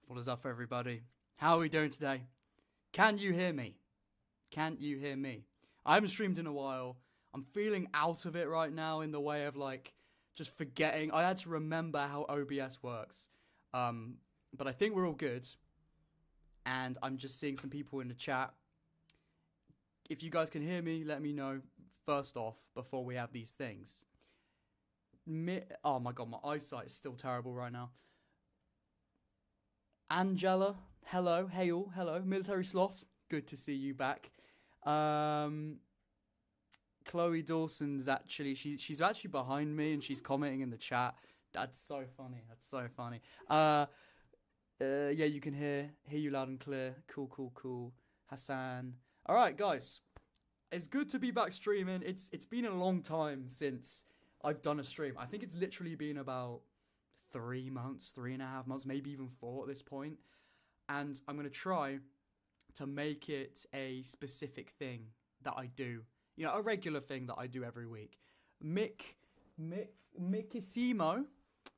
What is up, everybody? How are we doing today? Can you hear me? Can you hear me? I haven't streamed in a while. I'm feeling out of it right now in the way of just forgetting. I had to remember how OBS works. But I think we're all good. And I'm just seeing some people in the chat. If you guys can hear me, let me know first off before we have these things. Oh my god, my eyesight is still terrible right now. Angela, hello. Hail, hello. Military Sloth, good to see you back. Chloe Dawson's actually, she's actually behind me and she's commenting in the chat. That's so funny. That's so funny. Yeah, you can hear you loud and clear. Cool. Hassan. All right, guys. It's good to be back streaming. It's been a long time since I've done a stream. I think it's literally been about 3 months, 3.5 months, maybe even 4 at this point. And I'm going to try to make it a specific thing that I do. You know, a regular thing that I do every week. Mickissimo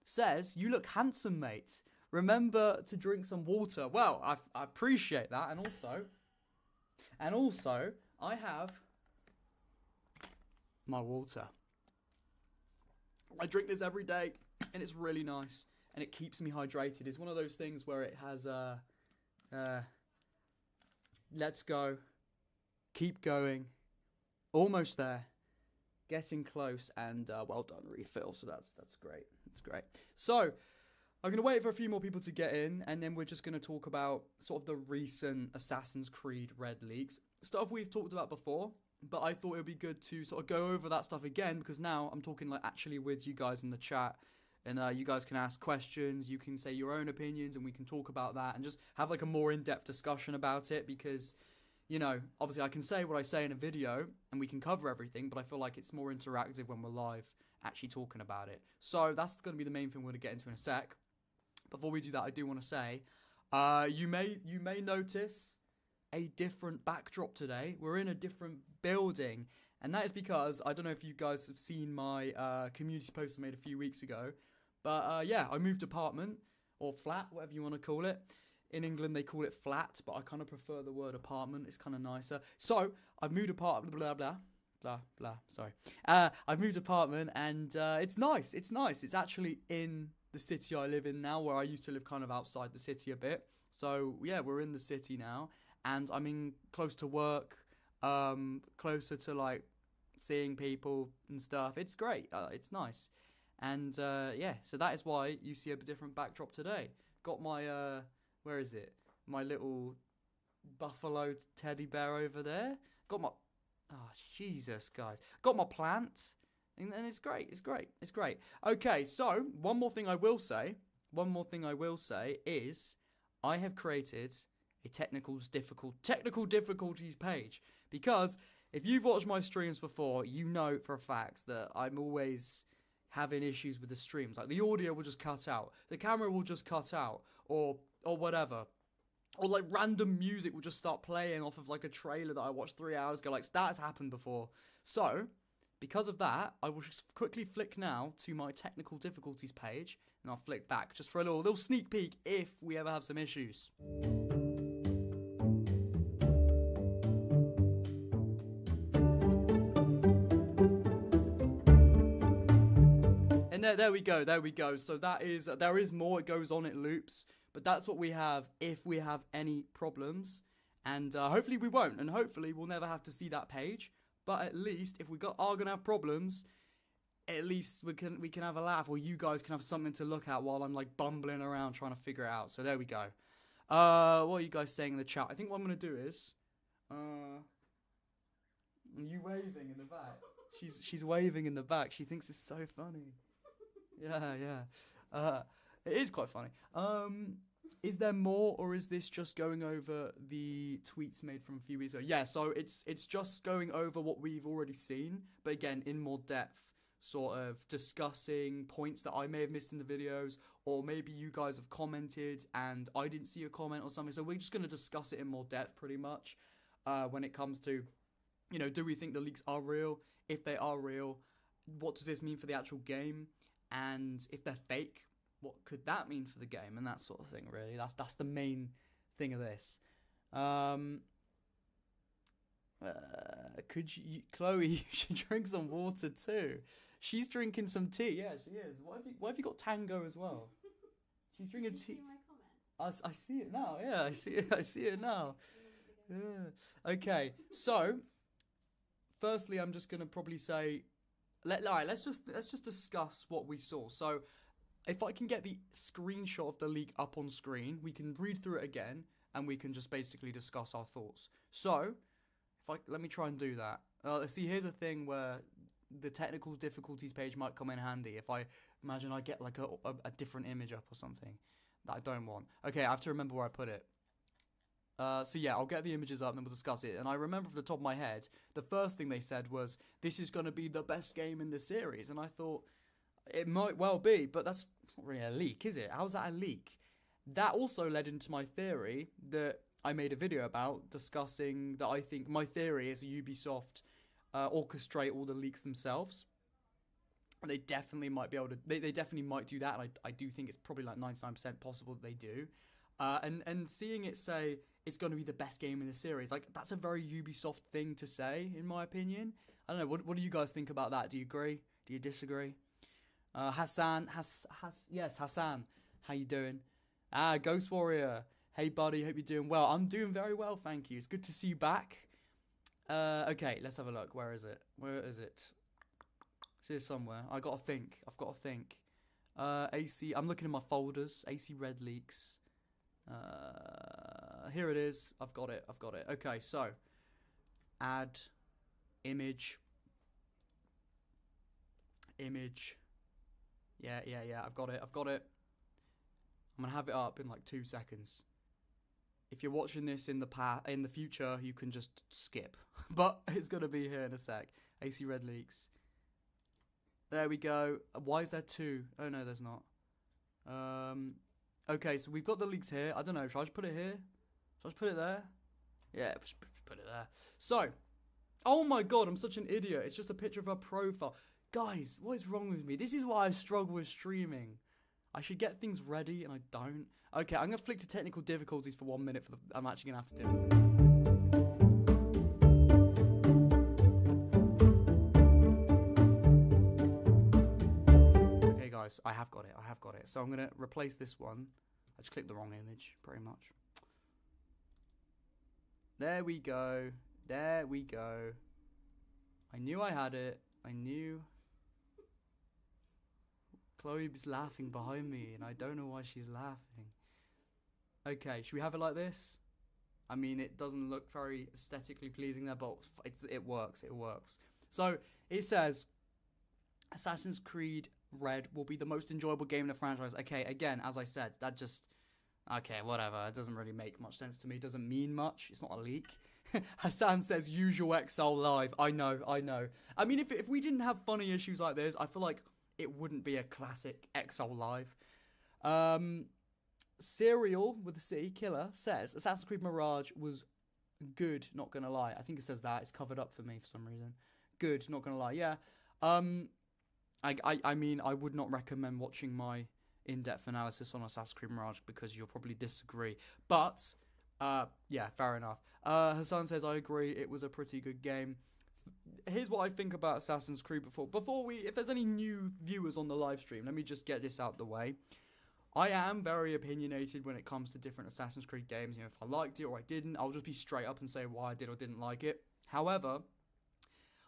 says, "You look handsome, mate. Remember to drink some water." Well, I appreciate that. And also, I have my water. I drink this every day, and it's really nice, and it keeps me hydrated. It's one of those things where it has let's go, keep going, almost there, getting close, and well done refill. So that's great. It's great. So I'm gonna wait for a few more people to get in, and then we're just gonna talk about sort of the recent Assassin's Creed Red leaks, stuff we've talked about before. But I thought it would be good to sort of go over that stuff again, because now I'm talking actually with you guys in the chat, and you guys can ask questions, you can say your own opinions, and we can talk about that and just have a more in-depth discussion about it. Because, you know, obviously I can say what I say in a video and we can cover everything, but I feel like it's more interactive when we're live actually talking about it. So that's going to be the main thing we're going to get into in a sec. Before we do that, I do want to say, you may notice a different backdrop today. We're in a different building, and that is because, I don't know if you guys have seen my community post I made a few weeks ago, but yeah, I moved apartment, or flat, whatever you want to call it. In England they call it flat, but I kind of prefer the word apartment. It's kind of nicer. So I've moved apartment, sorry. I've moved apartment, and it's nice. It's actually in the city I live in now, where I used to live kind of outside the city a bit. So yeah, we're in the city now, and I'm in close to work, closer to seeing people and stuff. It's great. It's nice. And yeah, so that is why you see a different backdrop today. Got my where is it? My little buffalo teddy bear over there. Got my Jesus, guys. Got my plant. And it's great. It's great. Okay, so one more thing I will say is I have created a technical difficulties page, because if you've watched my streams before, you know for a fact that I'm always having issues with the streams. Like, the audio will just cut out, the camera will just cut out, or whatever. Or random music will just start playing off of a trailer that I watched 3 hours ago. That's happened before. So because of that, I will just quickly flick now to my technical difficulties page, and I'll flick back just for a little sneak peek if we ever have some issues. And there we go. So there is more. It goes on, it loops. But that's what we have if we have any problems. And hopefully we won't. And hopefully we'll never have to see that page. But at least if we are going to have problems, at least we can have a laugh. Or you guys can have something to look at while I'm bumbling around trying to figure it out. So there we go. What are you guys saying in the chat? I think what I'm going to do is... you waving in the back. She's waving in the back. She thinks it's so funny. Yeah. It is quite funny. Is there more, or is this just going over the tweets made from a few weeks ago? Yeah, so it's just going over what we've already seen, but again, in more depth, sort of discussing points that I may have missed in the videos, or maybe you guys have commented and I didn't see a comment or something. So we're just going to discuss it in more depth, pretty much, when it comes to, you know, do we think the leaks are real? If they are real, what does this mean for the actual game? And if they're fake, what could that mean for the game and that sort of thing. Really, that's the main thing of this. Could you, Chloe? You should drink some water too. She's drinking some tea. Yeah, she is. Why have you got Tango as well? She's drinking tea. See my comment? I see it now. Yeah, I see it. I see it now. Yeah. Okay. So, firstly, I'm just gonna probably say, let's just discuss what we saw. So, if I can get the screenshot of the leak up on screen, we can read through it again, and we can just basically discuss our thoughts. So, let me try and do that. See, here's a thing where the technical difficulties page might come in handy. If I imagine I get like a different image up or something that I don't want. Okay, I have to remember where I put it. So yeah, I'll get the images up and then we'll discuss it. And I remember from the top of my head, the first thing they said was, this is going to be the best game in the series. And I thought, it might well be, but it's not really a leak, is it? How's that a leak? That also led into my theory that I made a video about, discussing that I think my theory is Ubisoft orchestrate all the leaks themselves. And they definitely might be able to, they definitely might do that, and I do think it's probably like 99% possible that they do. And seeing it say it's going to be the best game in the series, like, that's a very Ubisoft thing to say, in my opinion. I don't know, what do you guys think about that? Do you agree? Do you disagree? Hassan, how you doing? Ghost Warrior, hey buddy, hope you're doing well. I'm doing very well, thank you. It's good to see you back. Okay, let's have a look. Where is it? It's here somewhere. I've got to think. AC, I'm looking in my folders. AC Red Leaks. Here it is. I've got it. Okay, so add image. Yeah. I've got it. I'm gonna have it up in like 2 seconds. If you're watching this in the future, you can just skip. But it's gonna be here in a sec. AC Red Leaks. There we go. Why is there 2? Oh no, there's not. Okay, so we've got the leaks here. I don't know. Should I just put it here? Should I just put it there? Yeah, just put it there. So, oh my god, I'm such an idiot. It's just a picture of her profile. Guys, what is wrong with me? This is why I struggle with streaming. I should get things ready, and I don't. Okay, I'm going to flick to technical difficulties for 1 minute. I'm actually going to have to do it. Okay, guys, I have got it. So I'm going to replace this one. I just clicked the wrong image, pretty much. There we go. I knew I had it. Chloe is laughing behind me, and I don't know why she's laughing. Okay, should we have it like this? I mean, it doesn't look very aesthetically pleasing there, but it works. So, it says, Assassin's Creed Red will be the most enjoyable game in the franchise. Okay, again, as I said, okay, whatever. It doesn't really make much sense to me. It doesn't mean much. It's not a leak. Hassan says, usual XL live. I know. I mean, if we didn't have funny issues like this, I feel like it wouldn't be a classic XL live. Serial with a C, Killer, says Assassin's Creed Mirage was good, not gonna lie. I think it says that. It's covered up for me for some reason. Good, not gonna lie. Yeah. I mean, I would not recommend watching my in-depth analysis on Assassin's Creed Mirage because you'll probably disagree. But, yeah, fair enough. Hassan says, I agree, it was a pretty good game. Here's what I think about Assassin's Creed if there's any new viewers on the live stream, let me just get this out the way. I am very opinionated when it comes to different Assassin's Creed games. You know, if I liked it or I didn't, I'll just be straight up and say why I did or didn't like it. However,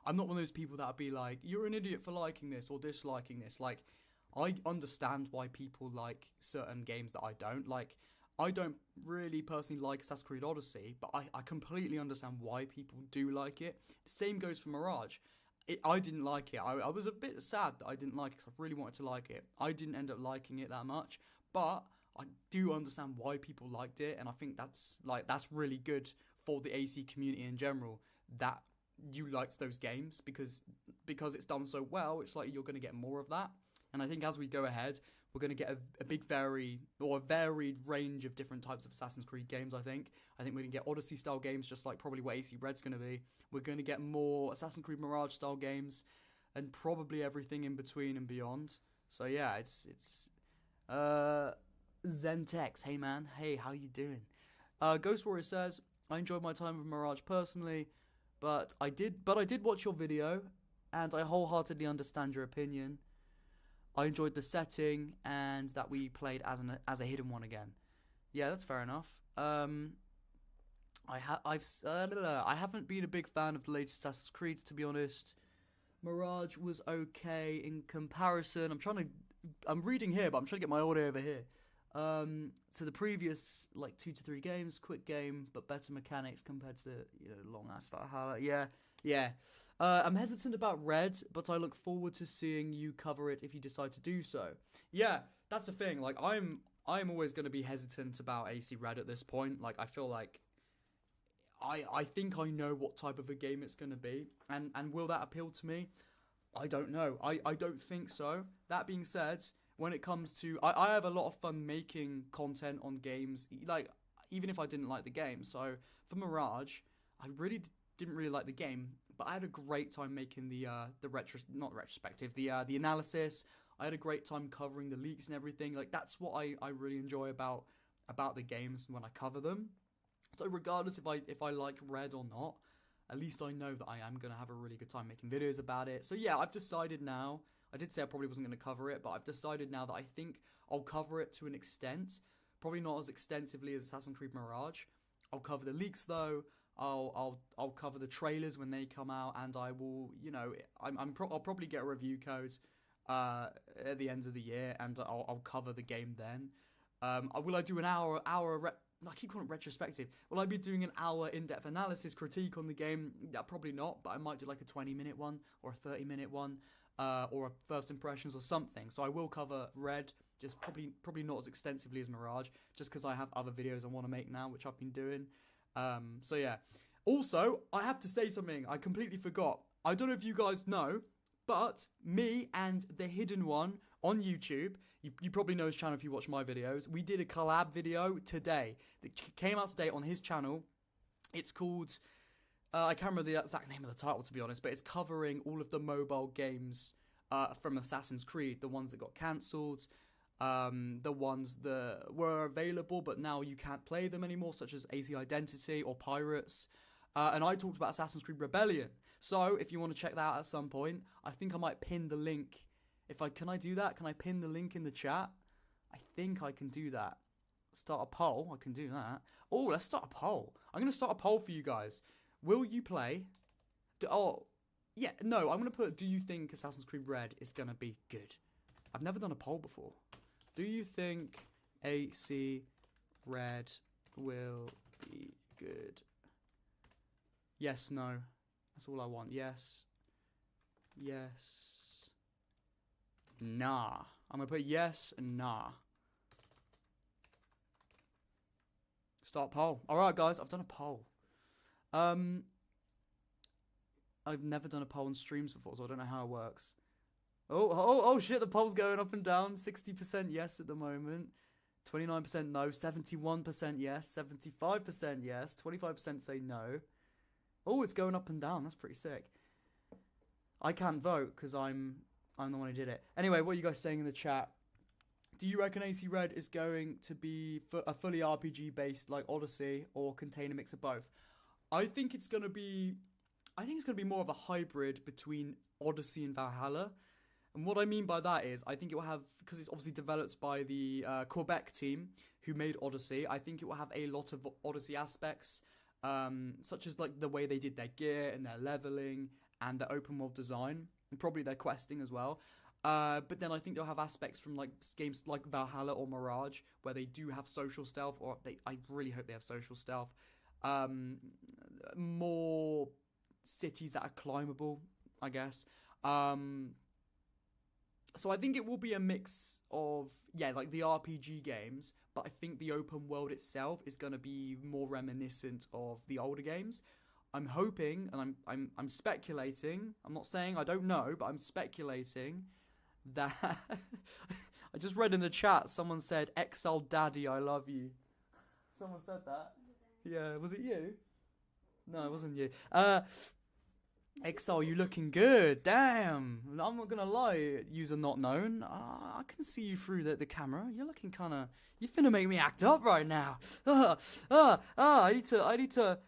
I'm not one of those people that'll be like, you're an idiot for liking this or disliking this. Like, I understand why people like certain games that I don't. Like, I don't really personally like Assassin's Creed Odyssey, but I completely understand why people do like it. The same goes for Mirage. I didn't like it. I was a bit sad that I didn't like it because I really wanted to like it. I didn't end up liking it that much, but I do understand why people liked it, and I think that's really good for the AC community in general, that you liked those games because it's done so well. It's like you're going to get more of that. And I think as we go ahead, we're going to get a varied range of different types of Assassin's Creed games, I think. I think we're going to get Odyssey-style games, just like probably what AC Red's going to be. We're going to get more Assassin's Creed Mirage-style games, and probably everything in between and beyond. So yeah, it's Zentex, hey man, hey, how you doing? Ghost Warrior says, I enjoyed my time with Mirage personally, but I did watch your video, and I wholeheartedly understand your opinion. I enjoyed the setting and that we played as a hidden one again. Yeah, that's fair enough. I haven't been a big fan of the latest Assassin's Creed, to be honest. Mirage was okay in comparison. I'm reading here, but I'm trying to get my audio over here. So the previous 2 to 3 games, quick game, but better mechanics compared to long ass Valhalla. Yeah. I'm hesitant about Red, but I look forward to seeing you cover it if you decide to do so. Yeah, that's the thing. I'm always going to be hesitant about AC Red at this point. I feel like I think I know what type of a game it's going to be, and will that appeal to me? I don't know. I don't think so. That being said, when it comes to... I have a lot of fun making content on games, even if I didn't like the game. So, for Mirage, I really didn't really like the game, but I had a great time making the analysis. I had a great time covering the leaks and everything. That's what I really enjoy about the games when I cover them. So regardless if I like Red or not, at least I know that I am going to have a really good time making videos about it. So yeah, I've decided now, I did say I probably wasn't going to cover it, but I've decided now that I think I'll cover it to an extent. Probably not as extensively as Assassin's Creed Mirage. I'll cover the leaks though. I'll cover the trailers when they come out, and I will, I'll probably get a review code at the end of the year, and I'll cover the game then. Will I do an hour I keep calling it retrospective. Will I be doing an hour in-depth analysis critique on the game? Yeah, probably not, but I might do a 20-minute one or a 30-minute one, or a first impressions or something. So I will cover Red, just probably not as extensively as Mirage, just because I have other videos I want to make now, which I've been doing. So yeah. Also, I have to say something I completely forgot. I don't know if you guys know, but me and The Hidden One on YouTube, you probably know his channel if you watch my videos, we did a collab video today that came out today on his channel. It's called, I can't remember the exact name of the title to be honest, but it's covering all of the mobile games from Assassin's Creed, the ones that got cancelled, the ones that were available but now you can't play them anymore, such as AC Identity or Pirates, and I talked about Assassin's Creed Rebellion. So if you want to check that out at some point, I think I might pin the link. Can I do that? Can I pin the link in the chat? I think I can do that. Start a poll. I can do that. Oh, let's start a poll. I'm going to start a poll for you guys. Will you play? I'm going to put, do you think Assassin's Creed Red is going to be good? I've never done a poll before. Do you think AC Red will be good? Yes, no. That's all I want. Yes. Yes. Nah. I'm going to put yes and nah. Start poll. Alright, guys. I've done a poll. I've never done a poll on streams before, so I don't know how it works. Oh, shit. The poll's going up and down. 60% yes at the moment. 29% no. 71% yes. 75% yes. 25% say no. Oh, it's going up and down. That's pretty sick. I can't vote because I'm the one who did it. Anyway, what are you guys saying in the chat? Do you reckon AC Red is going to be a fully RPG based like Odyssey, or contain a mix of both? I think it's going to be more of a hybrid between Odyssey and Valhalla. And what I mean by that is, I think it will have, because it's obviously developed by the Quebec team who made Odyssey, I think it will have a lot of Odyssey aspects, such as the way they did their gear and their leveling and their open world design, and probably their questing as well. But then I think they'll have aspects from games like Valhalla or Mirage where they do have social stealth, or I really hope they have social stealth. More cities that are climbable, I guess. So I think it will be a mix of, the RPG games, but I think the open world itself is going to be more reminiscent of the older games. I'm hoping, and I'm speculating, I'm not saying I don't know, but I'm speculating that... I just read in the chat, someone said, "Exile Daddy, I love you." Someone said that. Yeah, was it you? No, it wasn't you. Exile, you looking good. Damn. I'm not gonna lie, user not known. I can see you through the camera. You're looking kinda... You finna make me act up right now. I need to,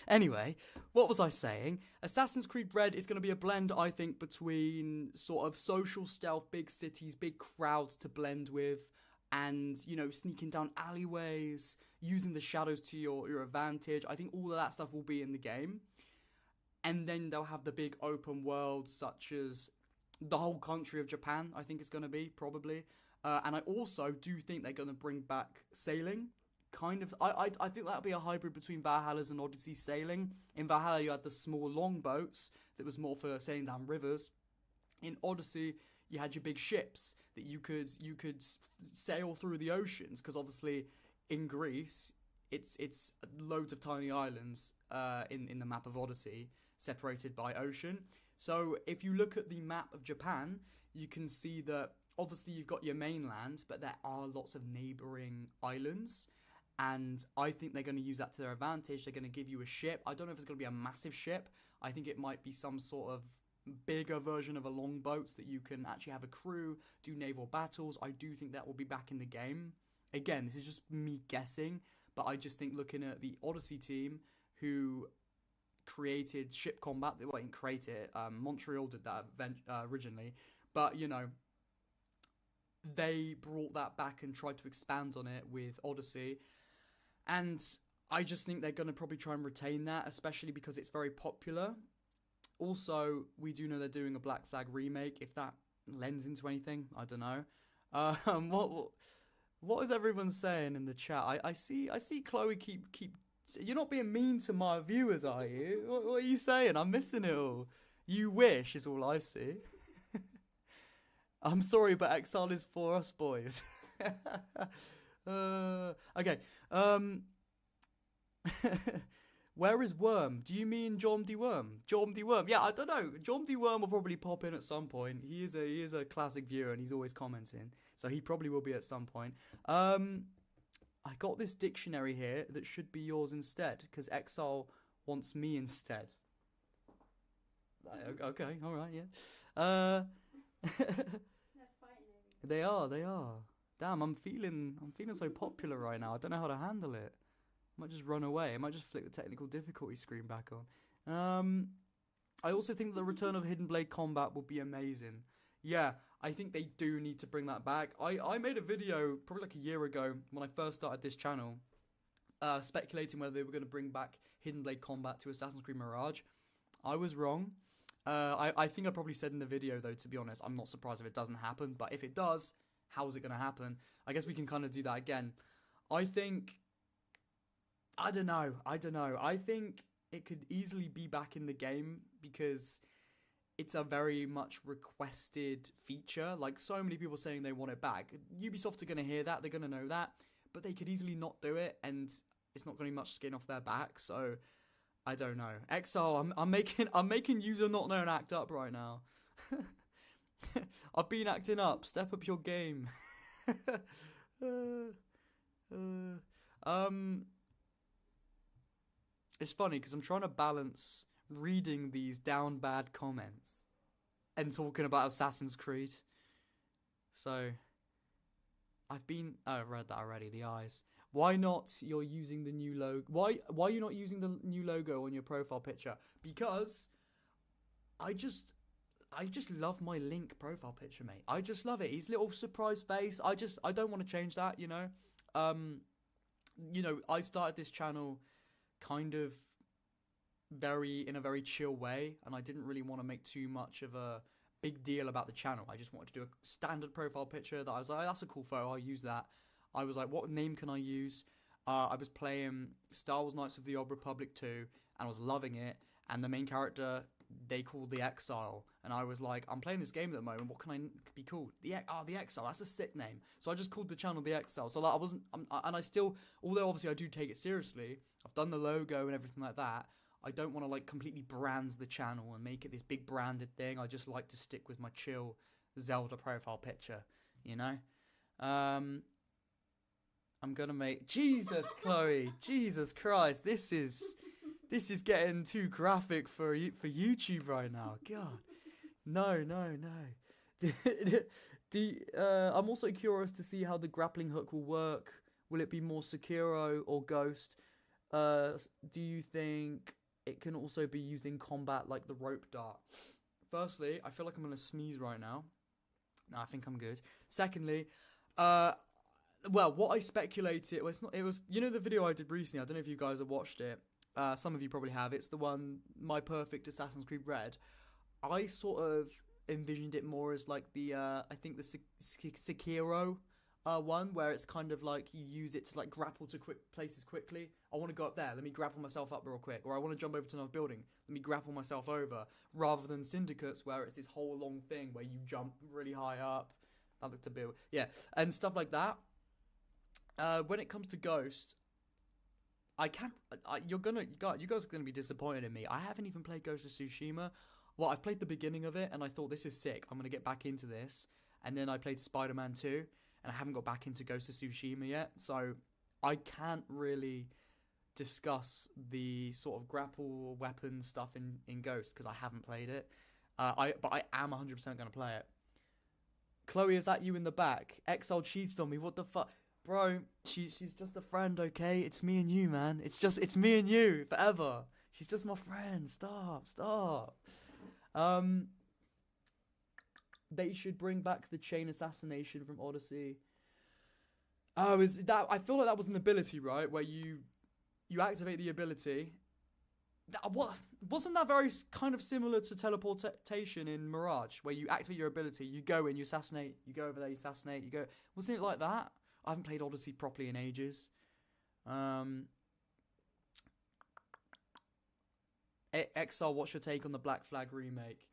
Anyway, what was I saying? Assassin's Creed Red is going to be a blend, I think, between sort of social stealth, big cities, big crowds to blend with, and, you know, sneaking down alleyways, using the shadows to your advantage. I think all of that stuff will be in the game. And then they'll have the big open world, such as the whole country of Japan, I think it's going to be, probably. And I also do think they're going to bring back sailing. Kind of, I think that'll be a hybrid between Valhalla's and Odyssey sailing. In Valhalla, you had the small longboats that was more for sailing down rivers. In Odyssey, you had your big ships that you could sail through the oceans, because obviously in Greece, it's loads of tiny islands in the map of Odyssey, separated by ocean. So if you look at the map of Japan, you can see that obviously you've got your mainland, but there are lots of neighboring islands. And I think they're going to use that to their advantage. They're going to give you a ship. I don't know if it's going to be a massive ship. I think it might be some sort of bigger version of a longboat so that you can actually have a crew, do naval battles. I do think that will be back in the game. Again, this is just me guessing, but I just think looking at the Odyssey team who created ship combat, well, didn't create it. Montreal did that originally, but, you know, they brought that back and tried to expand on it with Odyssey. And I just think they're going to probably try and retain that, especially because it's very popular. Also, we do know they're doing a Black Flag remake. If that lends into anything, I don't know. What is everyone saying in the chat? I see Chloe keep. You're not being mean to my viewers, are you? What are you saying? I'm missing it all. You wish is all I see. I'm sorry, but Exile is for us, boys. Okay. Where is Worm? Do you mean Jorm D. Worm? Jorm D. Worm. Yeah, I don't know. Jorm D. Worm will probably pop in at some point. He is a classic viewer and he's always commenting. So he probably will be at some point. I got this dictionary here that should be yours instead, because Exile wants me instead. Okay, alright, yeah. They are. Damn, I'm feeling so popular right now. I don't know how to handle it. I might just run away. I might just flick the technical difficulty screen back on. I also think that the return of Hidden Blade combat will be amazing. Yeah, I think they do need to bring that back. I made a video probably like a year ago when I first started this channel, speculating whether they were going to bring back Hidden Blade combat to Assassin's Creed Mirage. I was wrong. I think I probably said in the video, though, to be honest, I'm not surprised if it doesn't happen. But if it does, how is it going to happen? I guess we can kind of do that again. I don't know. I think it could easily be back in the game because it's a very much requested feature. Like, so many people saying they want it back. Ubisoft are going to hear that. They're going to know that. But they could easily not do it, and it's not going to be much skin off their back. So I don't know. Exile, I'm making user not known act up right now. I've been acting up. Step up your game. It's funny because I'm trying to balance reading these down bad comments and talking about Assassin's Creed. So I've read that already. The eyes. Why not you're using the new logo? Why are you not using the new logo on your profile picture? Because I just love my Link profile picture, mate. I just love it. His little surprise face. I don't want to change that, you know. I started this channel kind of in a very chill way, and I didn't really want to make too much of a big deal about the channel. I just wanted to do a standard profile picture that I was like, that's a cool photo, I'll use that. I was like, what name can I use? I was playing Star Wars Knights of the Old Republic 2, and I was loving it, and the main character they called the Exile, and I was like, I'm playing this game at the moment, what can I be called? The Exile, that's a sick name. So I just called the channel the Exile. So like, I still, although obviously I do take it seriously, I've done the logo and everything like that, I don't want to like completely brand the channel and make it this big branded thing. I just like to stick with my chill Zelda profile picture, you know? I'm gonna make Jesus, Chloe, Jesus Christ, this is getting too graphic for YouTube right now. God, no. I'm also curious to see how the grappling hook will work. Will it be more Sekiro or Ghost? Do you think it can also be used in combat like the rope dart? Firstly, I feel like I'm gonna sneeze right now. No, I think I'm good. Secondly, well, what I speculated it was you know the video I did recently. I don't know if you guys have watched it. Some of you probably have. It's the one My Perfect Assassin's Creed Red. I sort of envisioned it more as like the I think the Sekiro one where it's kind of like you use it to like grapple to quick places quickly. I want to go up there, let me grapple myself up real quick, or I want to jump over to another building, let me grapple myself over, rather than Syndicates where it's this whole long thing where you jump really high up. That looked a bit, yeah, and stuff like that. When it comes to Ghost, I can't. You guys are gonna be disappointed in me. I haven't even played Ghost of Tsushima. Well, I've played the beginning of it, and I thought this is sick. I'm gonna get back into this, and then I played Spider-Man 2, and I haven't got back into Ghost of Tsushima yet, so I can't really discuss the sort of grapple weapon stuff in Ghost because I haven't played it. But I am 100% gonna play it. Chloe, is that you in the back? Exile cheated on me. What the fuck? Bro, she's just a friend, okay? It's me and you, man. It's me and you forever. She's just my friend. Stop. They should bring back the chain assassination from Odyssey. Oh, is that? I feel like that was an ability, right? Where you activate the ability. What wasn't that very kind of similar to teleportation in Mirage, where you activate your ability, you go in, you assassinate, you go over there, you assassinate, you go. Wasn't it like that? I haven't played Odyssey properly in ages. Exile, what's your take on the Black Flag remake?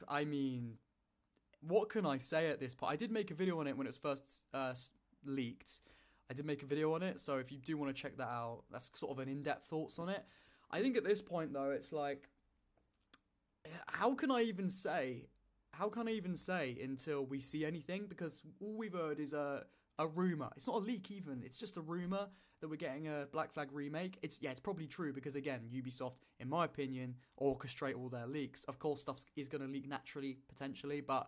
I mean, what can I say at this point? I did make a video on it when it was first leaked. I did make a video on it, so if you do want to check that out, that's sort of an in-depth thoughts on it. I think at this point, though, it's like, how can I even say until we see anything? Because all we've heard is a rumor. It's not a leak even. It's just a rumor that we're getting a Black Flag remake. It's probably true because, again, Ubisoft, in my opinion, orchestrate all their leaks. Of course, stuff is going to leak naturally, potentially, but I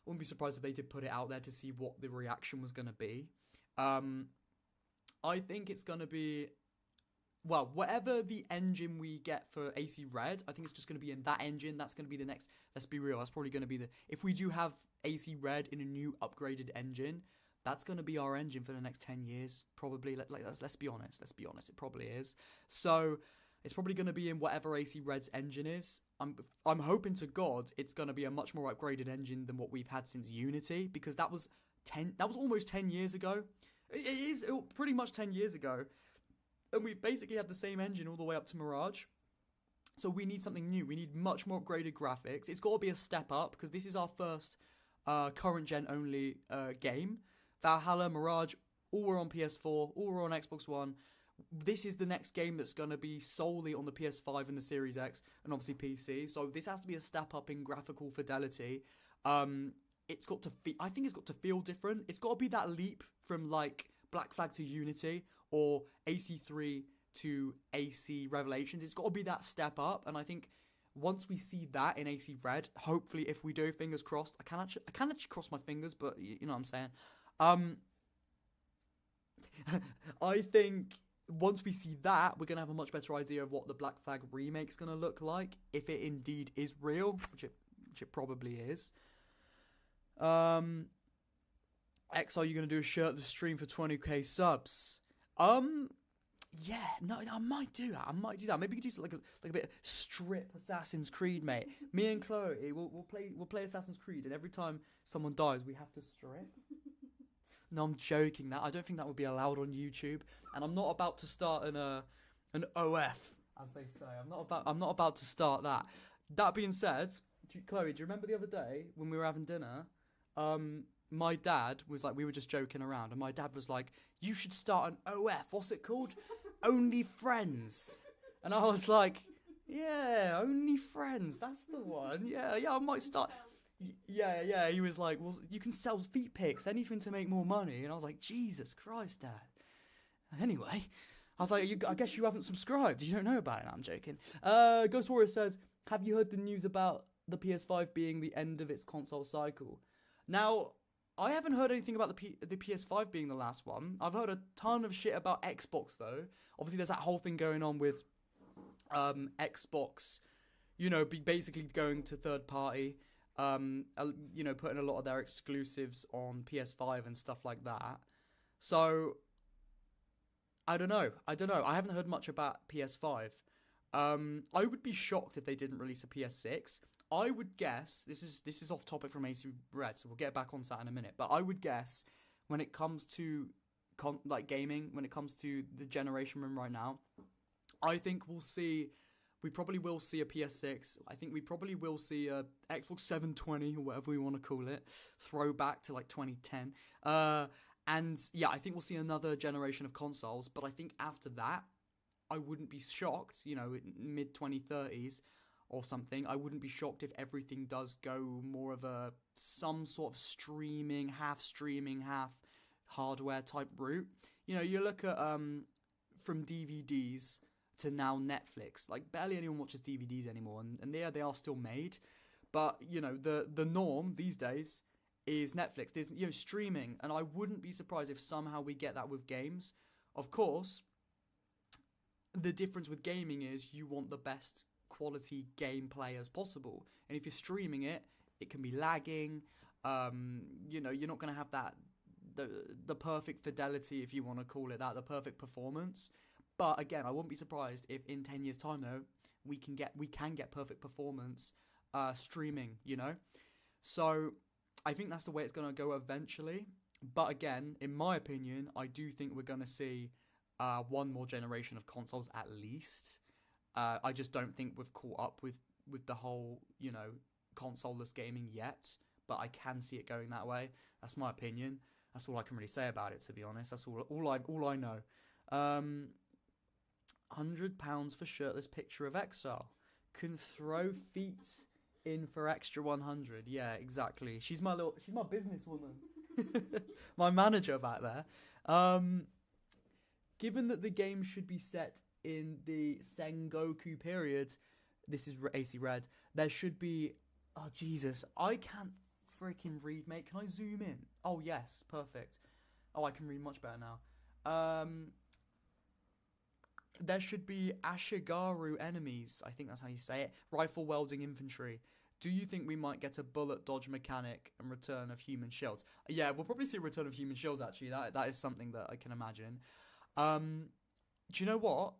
wouldn't be surprised if they did put it out there to see what the reaction was going to be. I think it's going to be, well, whatever the engine we get for AC Red, I think it's just going to be in that engine. That's going to be the next, let's be real, that's probably going to be if we do have AC Red in a new upgraded engine, that's going to be our engine for the next 10 years, probably. Let's be honest, it probably is. So it's probably going to be in whatever AC Red's engine is. I'm hoping to God it's going to be a much more upgraded engine than what we've had since Unity, because that was almost 10 years ago. It is pretty much 10 years ago. And we've basically had the same engine all the way up to Mirage. So we need something new. We need much more upgraded graphics. It's got to be a step up, because this is our first current gen only game. Valhalla, Mirage, all were on PS4, all were on Xbox One. This is the next game that's going to be solely on the PS5 and the Series X, and obviously PC. So this has to be a step up in graphical fidelity. It's got to I think it's got to feel different. It's got to be that leap from like Black Flag to Unity, or AC3 to AC Revelations. It's got to be that step up, and I think once we see that in AC Red, hopefully, if we do, fingers crossed. I can actually cross my fingers, but you know what I'm saying. I think once we see that, we're gonna have a much better idea of what the Black Flag remake's gonna look like, if it indeed is real, which it probably is. X, are you gonna do a shirtless stream for 20k subs? Yeah, no, I might do that. Maybe we could do like a bit of strip Assassin's Creed, mate. Me and Chloe, we'll play Assassin's Creed, and every time someone dies, we have to strip. No, I'm joking. I don't think that would be allowed on YouTube, and I'm not about to start an OF, as they say. I'm not about to start that. That being said, Chloe, do you remember the other day when we were having dinner? My dad was like, we were just joking around, and my dad was like, you should start an OF. What's it called? Only Friends. And I was like, yeah, Only Friends. That's the one. Yeah, I might start. Yeah. He was like, well, you can sell feet pics, anything to make more money. And I was like, Jesus Christ, Dad. Anyway, I was like, I guess you haven't subscribed. You don't know about it. No, I'm joking. Ghost Warrior says, have you heard the news about the PS5 being the end of its console cycle? Now, I haven't heard anything about the PS5 being the last one. I've heard a ton of shit about Xbox, though. Obviously, there's that whole thing going on with Xbox, basically going to third party, putting a lot of their exclusives on PS5 and stuff like that. So, I don't know. I haven't heard much about PS5. I would be shocked if they didn't release a PS6. I would guess, this is off topic from AC Red, so we'll get back on that in a minute, but I would guess when it comes to gaming, when it comes to the generation we're in right now, I think we probably will see a PS6. I think we probably will see a Xbox 720 or whatever we want to call it, throwback to like 2010. And yeah, I think we'll see another generation of consoles, but I think after that, I wouldn't be shocked, mid 2030s or something. I wouldn't be shocked if everything does go more of some sort of streaming, half hardware type route. You look at from DVDs to now Netflix. Like barely anyone watches DVDs anymore, and they are still made. But the norm these days is Netflix, Disney, streaming, and I wouldn't be surprised if somehow we get that with games. Of course, the difference with gaming is you want the best quality gameplay as possible, and if you're streaming it can be lagging. You're not going to have that the perfect fidelity, if you want to call it that, the perfect performance. But again, I wouldn't be surprised if in 10 years time though we can get perfect performance streaming, so I think that's the way it's going to go eventually. But again, in my opinion, I do think we're going to see one more generation of consoles at least. I just don't think we've caught up with the whole, consoleless gaming yet. But I can see it going that way. That's my opinion. That's all I can really say about it, to be honest. That's all I know. £100 for shirtless picture of Exile. Can throw feet in for extra 100. Yeah, exactly. She's my businesswoman. My manager back there. Given that the game should be set in the Sengoku period, this is AC Red, there should be... Oh, Jesus. I can't freaking read, mate. Can I zoom in? Oh, yes. Perfect. Oh, I can read much better now. There should be Ashigaru enemies. I think that's how you say it. Rifle welding infantry. Do you think we might get a bullet dodge mechanic and return of human shields? Yeah, we'll probably see a return of human shields, actually. That is something that I can imagine. Do you know what?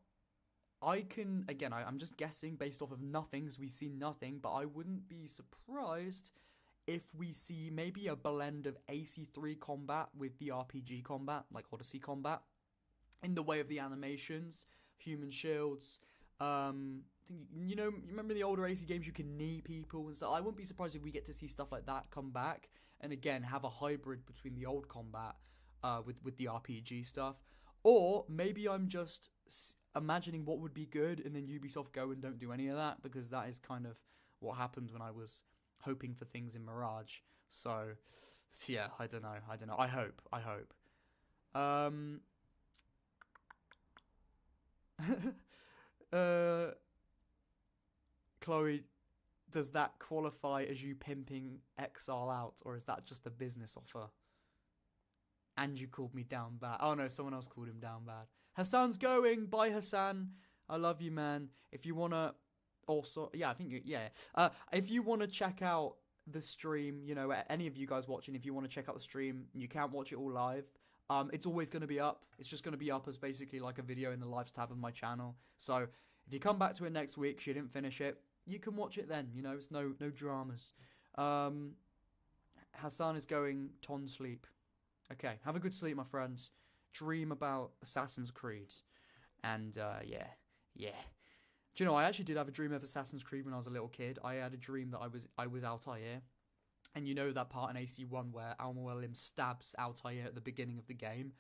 I'm just guessing based off of nothing, because we've seen nothing, but I wouldn't be surprised if we see maybe a blend of AC3 combat with the RPG combat, like Odyssey combat, in the way of the animations, human shields. You remember the older AC games, you can knee people and stuff. I wouldn't be surprised if we get to see stuff like that come back, and again have a hybrid between the old combat with the RPG stuff. Or maybe I'm just imagining what would be good, and then Ubisoft go and don't do any of that, because that is kind of what happened when I was hoping for things in Mirage. So, yeah, I don't know. I hope. Chloe, does that qualify as you pimping Exile out, or is that just a business offer? And you called me down bad. Oh no, someone else called him down bad. Hassan's going. Bye, Hassan. I love you, man. If you wanna, also, yeah, I think if you wanna check out the stream, any of you guys watching, if you wanna check out the stream, you can't watch it all live. It's always gonna be up. It's just gonna be up as basically like a video in the lives tab of my channel. So if you come back to it next week, you didn't finish it, you can watch it then. It's no dramas. Hassan is going ton sleep. Okay, have a good sleep, my friends. Dream about Assassin's Creed. And, yeah. Do you know, I actually did have a dream of Assassin's Creed when I was a little kid. I had a dream that I was Altair. And you know that part in AC1 where Al-Mualim stabs Altair at the beginning of the game?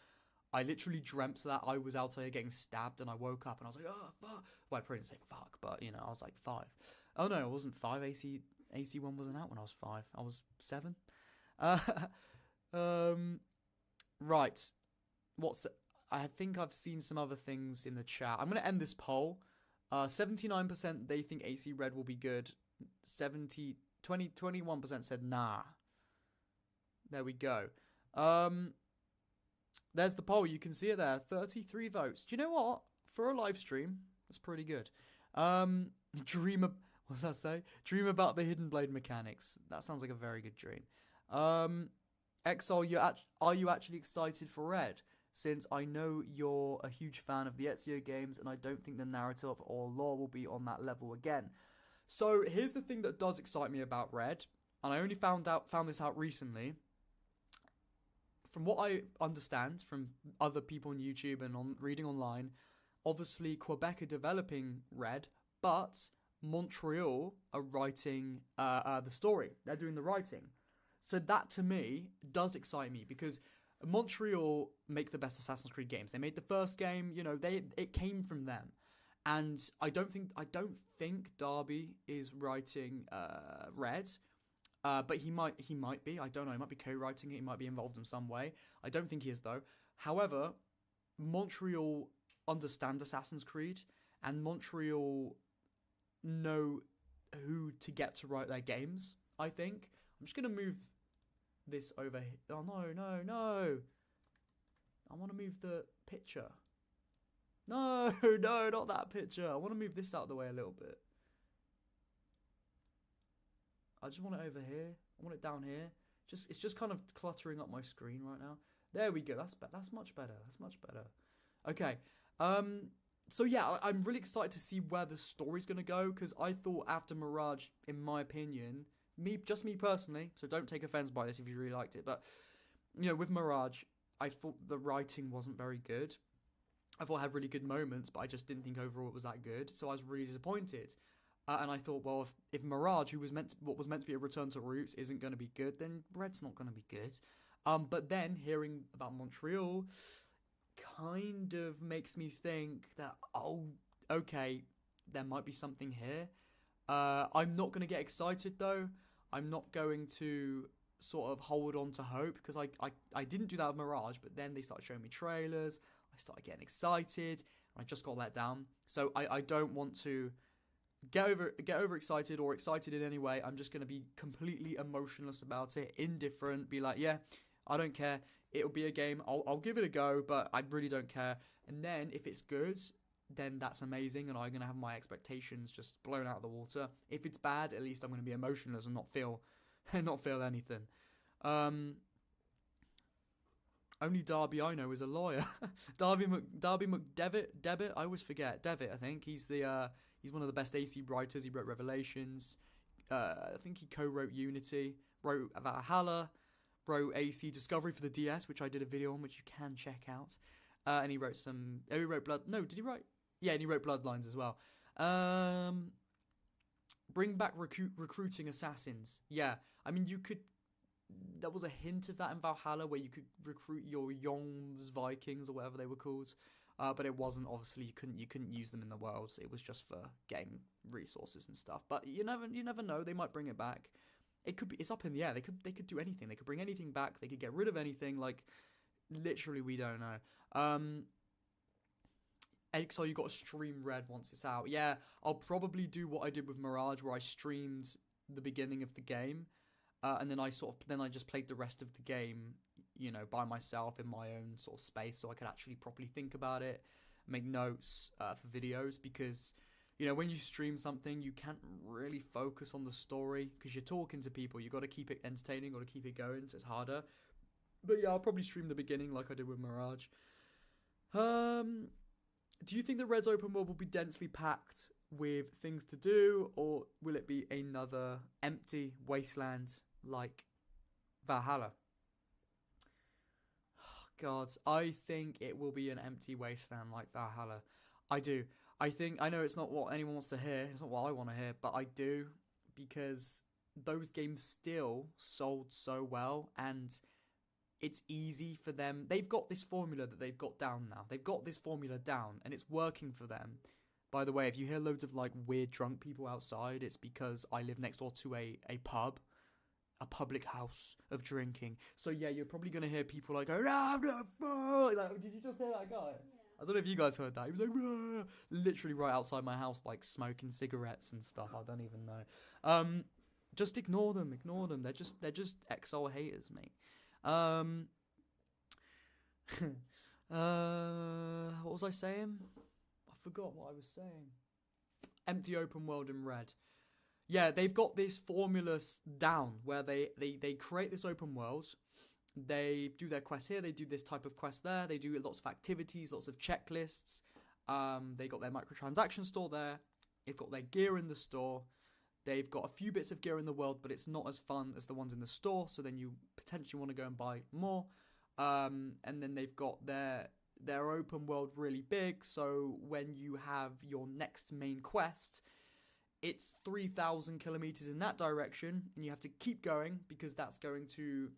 I literally dreamt that I was Altair getting stabbed, and I woke up and I was like, oh, fuck. Well, I probably didn't say fuck, but, I was like 5. Oh, no, it wasn't 5. AC AC1 wasn't out when I was 5. I was 7. Right. I think I've seen some other things in the chat. I'm going to end this poll. 79% they think AC Red will be good. 21% said nah. There we go. There's the poll. You can see it there. 33 votes. Do you know what? For a live stream, that's pretty good. What's that say? Dream about the hidden blade mechanics. That sounds like a very good dream. Exile, are you actually excited for Red? Since I know you're a huge fan of the Ezio games, and I don't think the narrative or lore will be on that level again. So here's the thing that does excite me about Red, and I only found this out recently. From what I understand from other people on YouTube and reading online, obviously Quebec are developing Red, but Montreal are writing the story. They're doing the writing. So that to me does excite me because Montreal make the best Assassin's Creed games. They made the first game, it came from them. And I don't think Darby is writing Red. But he might be. I don't know. He might be co-writing it. He might be involved in some way. I don't think he is though. However, Montreal understand Assassin's Creed, and Montreal know who to get to write their games. I think I'm just gonna move this over here. Oh no! I want to move the picture. No, not that picture. I want to move this out of the way a little bit. I just want it over here. I want it down here. It's just kind of cluttering up my screen right now. There we go. That's much better. That's much better. Okay. So yeah, I'm really excited to see where the story's gonna go because I thought after Mirage, in my opinion, me personally. So don't take offense by this if you really liked it, but with Mirage, I thought the writing wasn't very good. I thought it had really good moments, but I just didn't think overall it was that good. So I was really disappointed. And I thought, well, if Mirage, what was meant to be a return to roots, isn't going to be good, then Red's not going to be good. But then hearing about Montreal kind of makes me think that, oh, okay, there might be something here. I'm not going to get excited though. I'm not going to sort of hold on to hope because I didn't do that with Mirage, but then they started showing me trailers. I started getting excited, and I just got let down. So I don't want to get over excited or excited in any way. I'm just going to be completely emotionless about it, indifferent, be like, yeah, I don't care. It'll be a game. I'll give it a go, but I really don't care. And then if it's good, then that's amazing, and I'm going to have my expectations just blown out of the water. If it's bad, at least I'm going to be emotionless and not feel anything. Only Darby I know is a lawyer. Darby McDevitt. I always forget. Devitt, I think. He's one of the best AC writers. He wrote Revelations. I think he co-wrote Unity. Wrote Valhalla. Wrote AC Discovery for the DS, which I did a video on, which you can check out. And he wrote some. Oh, he wrote Blood. No, did he write? Yeah, and he wrote Bloodlines as well. Bring back recruiting assassins. Yeah, I mean you could. There was a hint of that in Valhalla where you could recruit your Yoms Vikings or whatever they were called, but it wasn't. Obviously, you couldn't use them in the world. It was just for getting resources and stuff. But you never know. They might bring it back. It could be. It's up in the air. They could do anything. They could bring anything back. They could get rid of anything. Like literally, we don't know. Exile, you got to stream Red once it's out. Yeah, I'll probably do what I did with Mirage, where I streamed the beginning of the game. And then I just played the rest of the game, by myself in my own sort of space, so I could actually properly think about it, make notes for videos, because, when you stream something, you can't really focus on the story, because you're talking to people, you got to keep it entertaining, got to keep it going, so it's harder. But yeah, I'll probably stream the beginning like I did with Mirage. Do you think the Red's open world will be densely packed with things to do, or will it be another empty wasteland like Valhalla? Oh, God, I think it will be an empty wasteland like Valhalla. I do. I know it's not what anyone wants to hear. It's not what I want to hear, but I do, because those games still sold so well, and it's easy for them. They've got this formula that they've got down now. They've got this formula down, and it's working for them. By the way, if you hear loads of like weird drunk people outside, it's because I live next door to a pub, a public house of drinking. So yeah, you're probably gonna hear people like go, like, did you just hear that guy? I don't know if you guys heard that. He was like, "Rah," literally right outside my house, like smoking cigarettes and stuff. I don't even know. Just ignore them. Ignore them. They're just XO haters, mate. What was I saying? I forgot what I was saying. Empty open world in red. Yeah, they've got this formula down where they create this open world. They do their quests here, they do this type of quest there, they do lots of activities, lots of checklists. They got their microtransaction store there. They've got their gear in the store. They've got a few bits of gear in the world, but it's not as fun as the ones in the store, so then you potentially want to go and buy more. And then they've got their open world really big, so when you have your next main quest, it's 3,000 kilometers in that direction, and you have to keep going because that's going to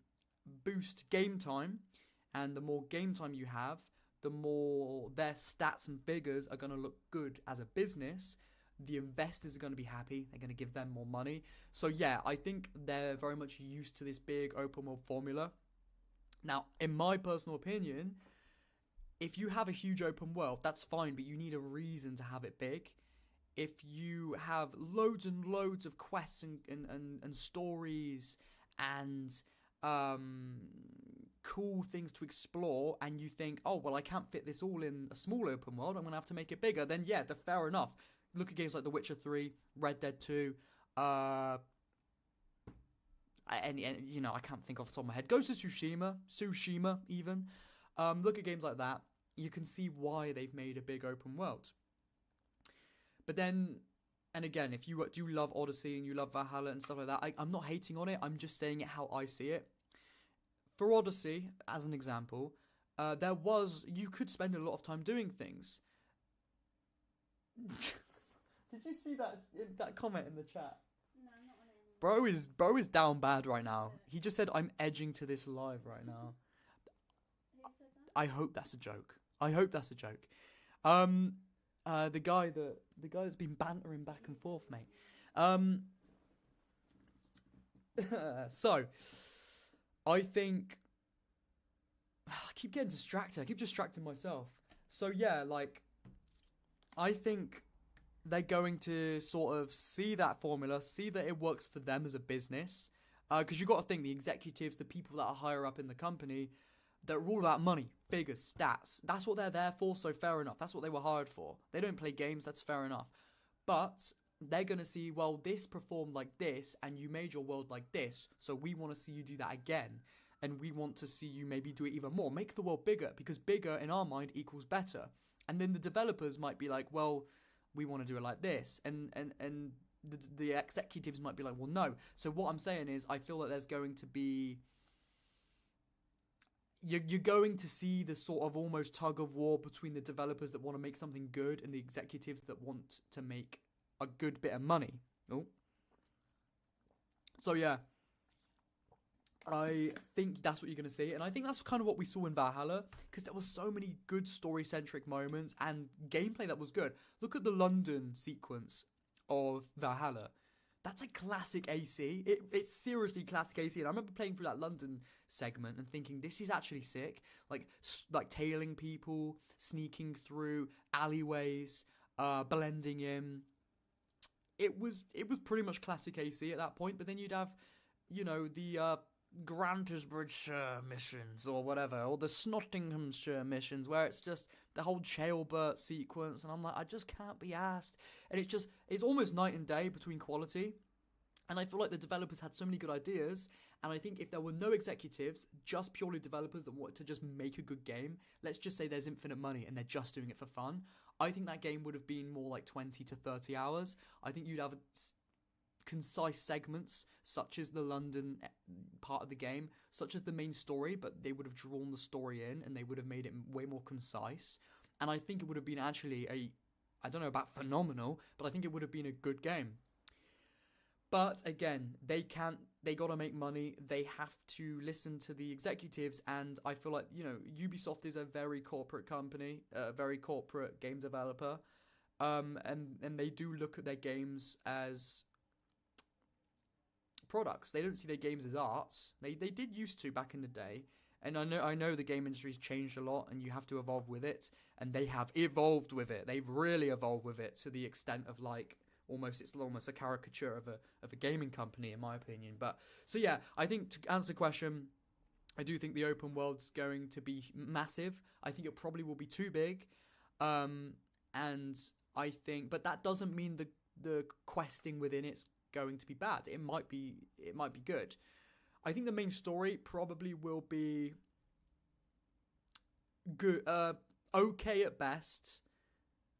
boost game time. And the more game time you have, the more their stats and figures are going to look good as a business. The investors are going to be happy. They're going to give them more money. So yeah, I think they're very much used to this big open world formula. Now, in my personal opinion, if you have a huge open world, that's fine, but you need a reason to have it big. If you have loads and loads of quests and stories and cool things to explore, and you think, oh, well, I can't fit this all in a small open world, I'm going to have to make it bigger, then yeah, fair enough. Look at games like The Witcher 3, Red Dead 2, and you know, I can't think off the top of my head. Ghost of Tsushima even. Look at games like that. You can see why they've made a big open world. But then, and again, if you do love Odyssey and you love Valhalla and stuff like that, I'm not hating on it. I'm just saying it how I see it. For Odyssey, as an example, you could spend a lot of time doing things. Did you see that comment in the chat? No, not on it. Bro is down bad right now. He just said, I'm edging to this live right now. Who said that? I hope that's a joke. The guy that's been bantering back and forth, mate. So, I think I keep getting distracted. I keep distracting myself. So yeah, like, I think they're going to sort of see that formula, see that it works for them as a business. Because you've got to think, the executives, the people that are higher up in the company, they're all about money, figures, stats. That's what they're there for, so fair enough. That's what they were hired for. They don't play games, that's fair enough. But they're going to see, well, this performed like this, and you made your world like this, so we want to see you do that again. And we want to see you maybe do it even more. Make the world bigger, because bigger, in our mind, equals better. And then the developers might be like, well, we want to do it like this. And the executives might be like, well, no. So what I'm saying is, I feel that there's going to be... You're going to see the sort of almost tug of war between the developers that want to make something good and the executives that want to make a good bit of money. Oh. So yeah, I think that's what you're going to see. And I think that's kind of what we saw in Valhalla, because there were so many good story-centric moments and gameplay that was good. Look at the London sequence of Valhalla. That's a classic AC. It's seriously classic AC. And I remember playing through that London segment and thinking, this is actually sick. Like tailing people, sneaking through alleyways, blending in. It was pretty much classic AC at that point. But then you'd have, you know, the Grantisbridgeshire missions or whatever, or the Snottinghamshire missions, where it's just the whole Chaelbert sequence, and I'm like, I just can't be asked. And it's almost night and day between quality. And I feel like the developers had so many good ideas, and I think if there were no executives, just purely developers that wanted to just make a good game, let's just say there's infinite money and they're just doing it for fun, I think that game would have been more like 20 to 30 hours. I think you'd have concise segments, such as the London part of the game, such as the main story, but they would have drawn the story in and they would have made it way more concise. And I think it would have been actually I don't know about phenomenal, but I think it would have been a good game. But again, they got to make money. They have to listen to the executives. And I feel like, you know, Ubisoft is a very corporate company, a very corporate game developer. And they do look at their games as products. They don't see their games as arts. They did used to back in the day. And I know the game industry's changed a lot, and you have to evolve with it. And they have evolved with it. They've really evolved with it to the extent of like it's almost a caricature of a gaming company, in my opinion. But so yeah, I think to answer the question, I do think the open world's going to be massive. I think it probably will be too big, and I think, but that doesn't mean the questing within it's going to be bad. It might be good. I think the main story probably will be good, okay at best.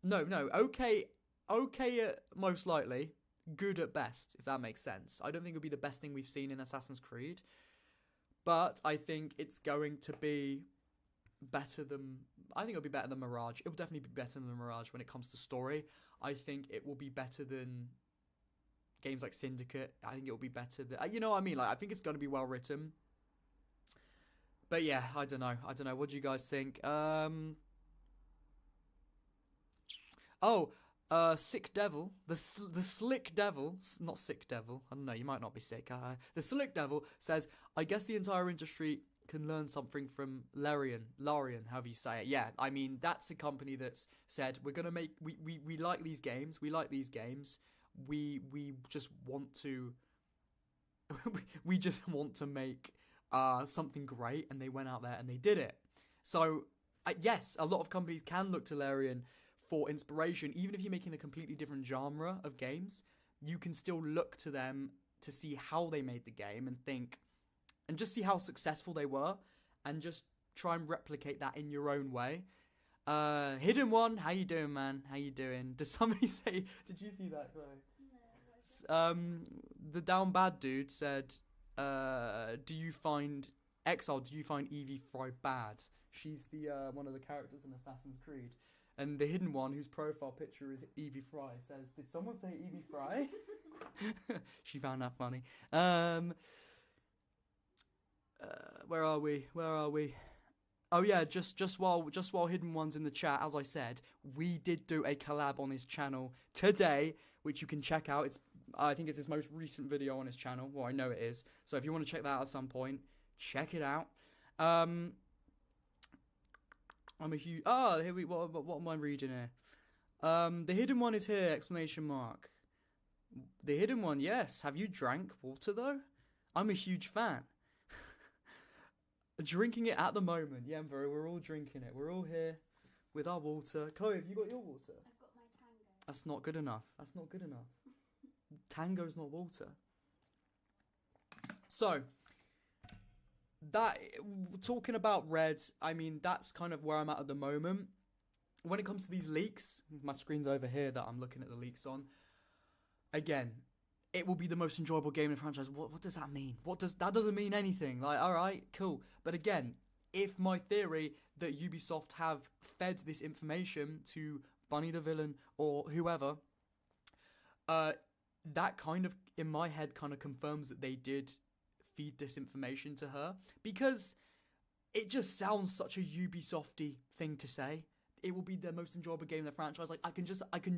No, okay at most likely, good at best, if that makes sense. I don't think it'll be the best thing we've seen in Assassin's Creed, but I think it's going to be better than... I think it'll be better than Mirage. It will definitely be better than Mirage when it comes to story. I think it will be better than games like Syndicate. I think it will be better than... You know what I mean? Like, I think it's going to be well written. But yeah, I don't know. What do you guys think? Sick Devil, the Slick Devil, not Sick Devil, I don't know, you might not be sick. The Slick Devil says, I guess the entire industry can learn something from Larian, however you say it. Yeah, I mean, that's a company that's said, we're going to make, we like these games, we just want to, we just want to make something great, and they went out there and they did it. So, yes, a lot of companies can look to Larian for inspiration. Even if you're making a completely different genre of games, you can still look to them to see how they made the game and think, and just see how successful they were, and just try and replicate that in your own way. Hidden One, how you doing, man? How you doing? Does somebody say, did you see that, Chloe? No. The Down Bad dude said, do you find Evie Fry bad? She's the one of the characters in Assassin's Creed. And the Hidden One, whose profile picture is Evie Fry, says, did someone say Evie Fry? She found that funny. Where are we? Oh yeah, just while Hidden One's in the chat, as I said, we did do a collab on his channel today, which you can check out. I think it's his most recent video on his channel. Well, I know it is. So if you want to check that out at some point, check it out. I'm a huge... here we... What am I reading here? The Hidden One is here, exclamation mark. The Hidden One, yes. Have you drank water, though? I'm a huge fan. Drinking it at the moment. Yeah, Emperor, we're all drinking it. We're all here with our water. Chloe, have you got your water? I've got my Tango. That's not good enough. Tango's not water. So... talking about Red, I mean, that's kind of where I'm at the moment. When it comes to these leaks, my screen's over here that I'm looking at the leaks on. Again, it will be the most enjoyable game in the franchise. What does that mean? That doesn't mean anything. Like, all right, cool. But again, if my theory that Ubisoft have fed this information to Bunny the Villain or whoever, that kind of, in my head, kind of confirms that they did feed this information to her, because it just sounds such a Ubisofty thing to say. It will be the most enjoyable game in the franchise. Like, I can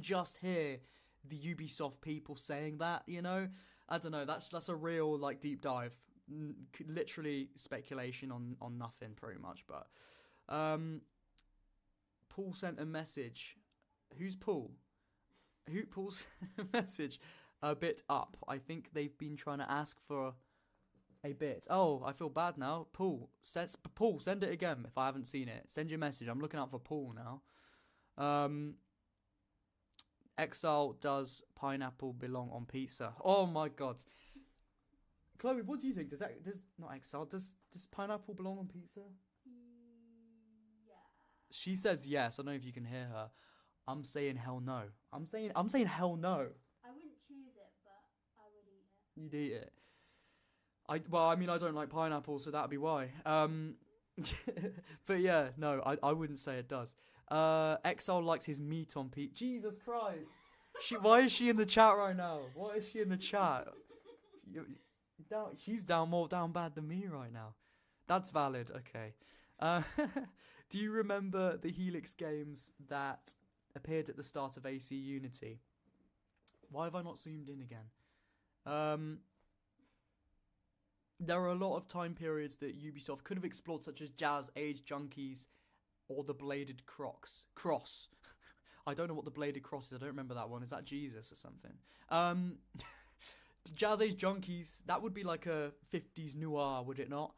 just hear the Ubisoft people saying that, you know? I don't know, that's a real, like, deep dive. Literally speculation on nothing, pretty much, but Paul sent a message. Who's Paul? Paul's message a bit up. I think they've been trying to ask for a bit. Oh, I feel bad now. Paul, send it again if I haven't seen it. Send your message. I'm looking out for Paul now. Exile, does pineapple belong on pizza? Oh my god. Chloe, what do you think? Does pineapple belong on pizza? Yeah. She says yes. I don't know if you can hear her. I'm saying hell no. I'm saying hell no. I wouldn't choose it, but I would eat it. You'd eat it. I don't like pineapple, so that'd be why. But yeah, no, I wouldn't say it does. Exile likes his meat on pizza. Jesus Christ! Why is she in the chat right now? What is she in the chat? She's more down bad than me right now. That's valid. Okay. Do you remember the Helix games that appeared at the start of AC Unity. Why have I not zoomed in again? There are a lot of time periods that Ubisoft could have explored, such as Jazz Age Junkies or the Bladed Cross. I don't know what the Bladed Cross is. I don't remember that one. Is that Jesus or something? Jazz Age Junkies, that would be like a 50s noir, would it not?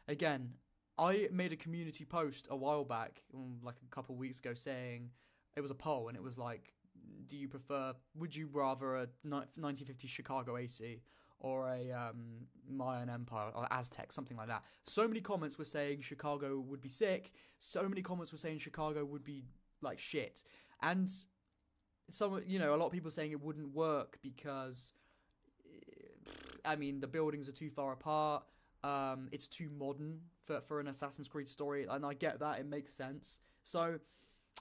Again, I made a community post a while back, like a couple of weeks ago, saying it was a poll, and it was like, would you rather a 1950s Chicago AC or a Mayan Empire or Aztec, something like that? So many comments were saying Chicago would be sick. So many comments were saying Chicago would be like shit. And some, a lot of people saying it wouldn't work because, the buildings are too far apart. It's too modern for an Assassin's Creed story, and I get that. It makes sense. So,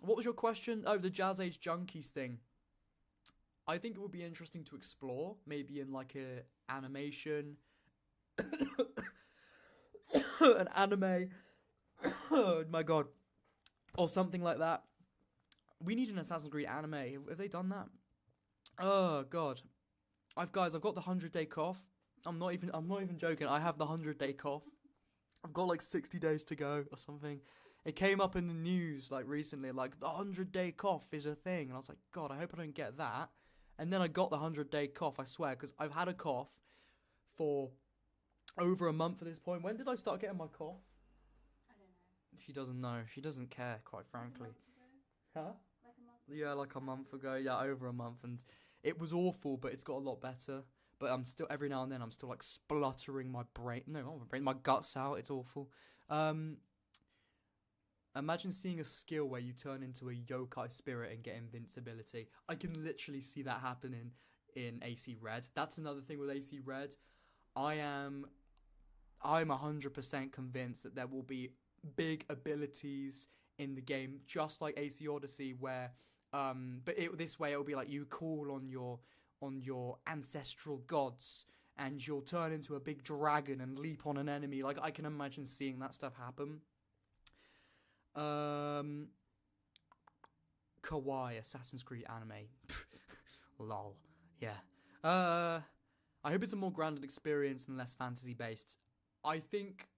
what was your question? Oh, the Jazz Age Junkies thing. I think it would be interesting to explore, maybe in like a animation, an anime. Oh my god, or something like that. We need an Assassin's Creed anime. Have they done that? Oh god, I've got the 100-day cough. I'm not even joking. I have the 100-day cough. I've got like 60 days to go or something. It came up in the news like recently, like the 100-day cough is a thing, and I was like, God, I hope I don't get that. And then I got the 100-day cough, I swear, because I've had a cough for over a month at this point. When did I start getting my cough? I don't know. She doesn't know. She doesn't care, quite frankly. Like a month ago? Huh? Like a month? Yeah, like a month ago. Yeah, over a month. And it was awful, but it's got a lot better. But I'm still, every now and then, I'm still like spluttering my brain. No, not my brain, my guts out. It's awful. Imagine seeing a skill where you turn into a yokai spirit and get invincibility. I can literally see that happening in AC Red. That's another thing with AC Red. I'm 100% convinced that there will be big abilities in the game, just like AC Odyssey, where this way it will be like you call on your ancestral gods, and you'll turn into a big dragon and leap on an enemy. Like, I can imagine seeing that stuff happen. Kawaii Assassin's Creed anime. Lol. Yeah. I hope it's a more grounded experience and less fantasy based. I think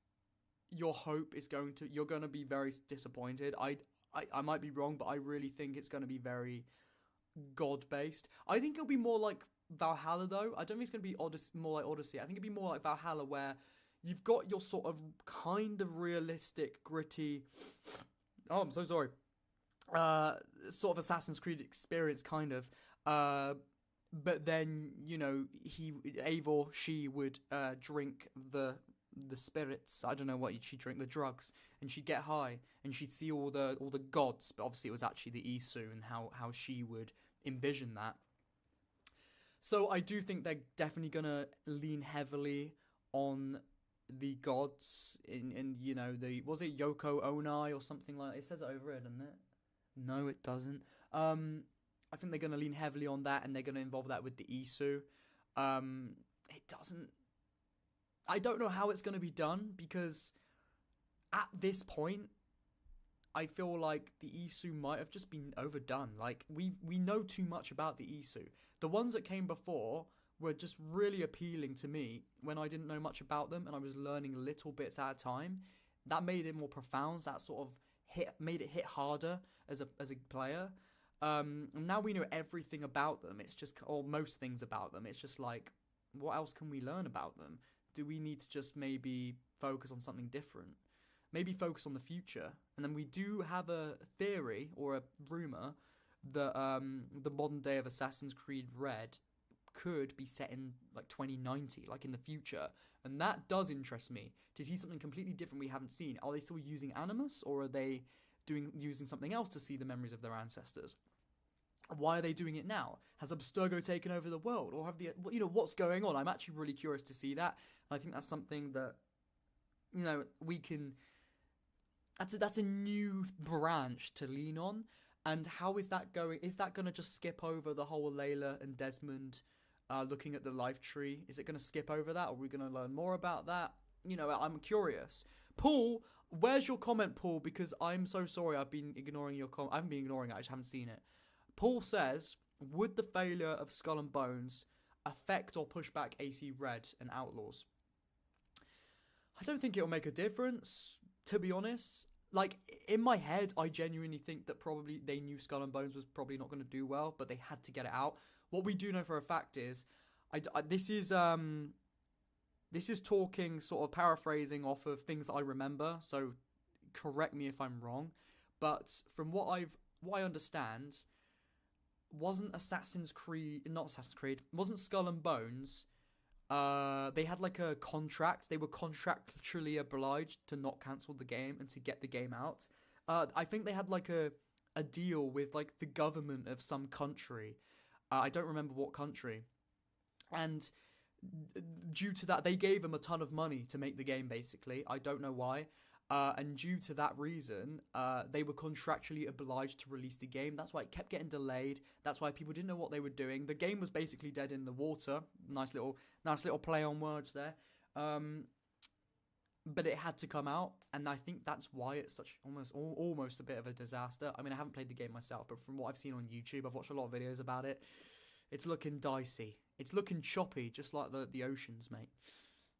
your hope is you're going to be very disappointed. I might be wrong, but I really think it's going to be very god based. I think it'll be more like Valhalla though. I don't think it's going to be more like Odyssey. I think it'll be more like Valhalla, where you've got your sort of kind of realistic, gritty, oh, I'm so sorry, sort of Assassin's Creed experience, kind of. But then, she would drink the spirits. I don't know what she'd drink, the drugs, and she'd get high, and she'd see all the gods. But obviously, it was actually the Isu, and how she would envision that. So I do think they're definitely gonna lean heavily on the gods in was it Yoko Onai or something like that? It says it over it, doesn't it? No, it doesn't. I think they're gonna lean heavily on that, and they're gonna involve that with the Isu. It doesn't. I don't know how it's gonna be done, because at this point, I feel like the Isu might have just been overdone. Like, we know too much about the Isu. The ones that came before were just really appealing to me when I didn't know much about them, and I was learning little bits at a time. That made it more profound. That sort of made it hit harder as a player. And now we know everything about them. It's just, or most things about them. It's just like, what else can we learn about them? Do we need to just maybe focus on something different? Maybe focus on the future. And then we do have a theory or a rumor that the modern day of Assassin's Creed Red could be set in like 2090, like in the future. And that does interest me, to see something completely different we haven't seen. Are they still using Animus, or are they using something else to see the memories of their ancestors? Why are they doing it now? Has Abstergo taken over the world, or have what's going on? I'm actually really curious to see that. And I think that's something that we can. That's a new branch to lean on. And how is that going? Is that going to just skip over the whole Layla and Desmond looking at the life tree? Is it going to skip over that, or are we going to learn more about that? I'm curious. Paul, where's your comment, Paul? Because I'm so sorry, I've been ignoring your comment. I haven't been ignoring it, I just haven't seen it. Paul says, would the failure of Skull and Bones affect or push back AC Red and Outlaws? I don't think it'll make a difference, to be honest. Like, in my head, I genuinely think that probably they knew Skull and Bones was probably not going to do well, but they had to get it out. What we do know for a fact is, this is talking, sort of paraphrasing off of things that I remember, so correct me if I'm wrong, but from what I understand, wasn't Skull and Bones, they had like a contract. They were contractually obliged to not cancel the game and to get the game out. I think they had like a deal with like the government of some country. I don't remember what country. And due to that, they gave them a ton of money to make the game, basically. I don't know why. And due to that reason, they were contractually obliged to release the game. That's why it kept getting delayed. That's why people didn't know what they were doing. The game was basically dead in the water. Nice little play on words there. But it had to come out, and I think that's why it's such almost a bit of a disaster. I mean, I haven't played the game myself, but from what I've seen on YouTube, I've watched a lot of videos about it. It's looking dicey. It's looking choppy, just like the oceans, mate.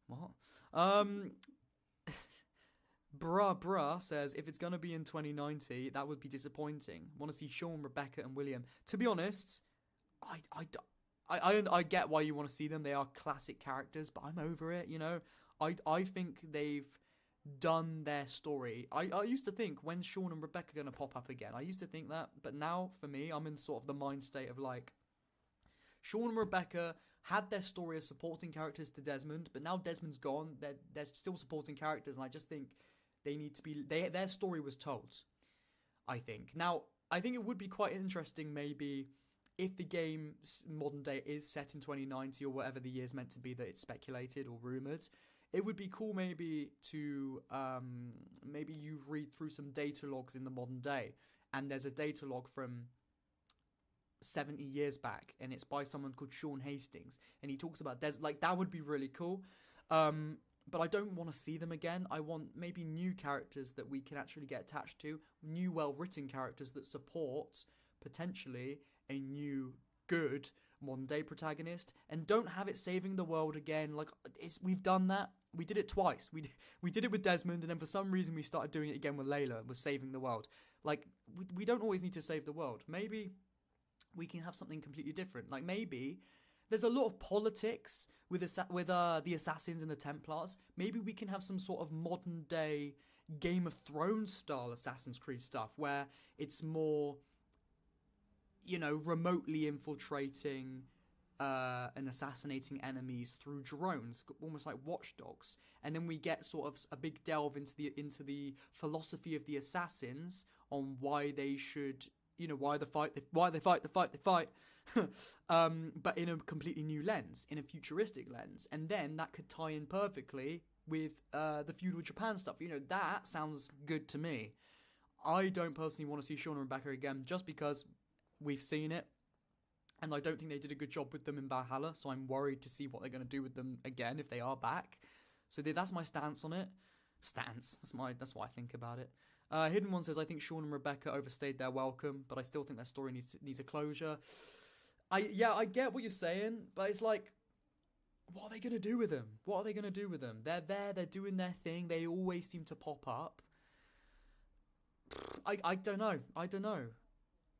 What? Bruh says, if it's going to be in 2090, that would be disappointing. Want to see Sean, Rebecca, and William. To be honest, I get why you want to see them. They are classic characters, but I'm over it, you know. I think they've done their story. I used to think, when's Sean and Rebecca going to pop up again? I used to think that, but now, for me, I'm in sort of the mind state of like, Sean and Rebecca had their story as supporting characters to Desmond, but now Desmond's gone. They're still supporting characters, and I just think they need to be. Their story was told, I think. Now, I think it would be quite interesting, maybe, if the game modern day is set in 2090 or whatever the year's meant to be that it's speculated or rumored. It would be cool, maybe, to maybe you read through some data logs in the modern day, and there's a data log from 70 years back, and it's by someone called Sean Hastings, and he talks about like, that would be really cool. But I don't want to see them again. I want maybe new characters that we can actually get attached to, new well-written characters that support, potentially, a new, good, modern-day protagonist, and don't have it saving the world again. Like, we've done that. We did it twice. We did it with Desmond, and then for some reason we started doing it again with Layla, with saving the world. Like, we don't always need to save the world. Maybe we can have something completely different. Like, maybe there's a lot of politics with the Assassins and the Templars. Maybe we can have some sort of modern day Game of Thrones style Assassin's Creed stuff where it's more, you know, remotely infiltrating and assassinating enemies through drones, almost like Watch Dogs. And then we get sort of a big delve into the philosophy of the assassins on why they should, you know, why they fight, but in a completely new lens, in a futuristic lens. And then that could tie in perfectly with the feudal Japan stuff. You know, that sounds good to me. I don't personally want to see Sean and Rebecca again, just because we've seen it, and I don't think they did a good job with them in Valhalla, so I'm worried to see what they're going to do with them again if they are back. So that's my stance on it. That's what I think about it. Hidden One says, I think Sean and Rebecca overstayed their welcome, but I still think their story needs a closure. I get what you're saying, but it's like, what are they going to do with them? They're there, they're doing their thing, they always seem to pop up. I don't know.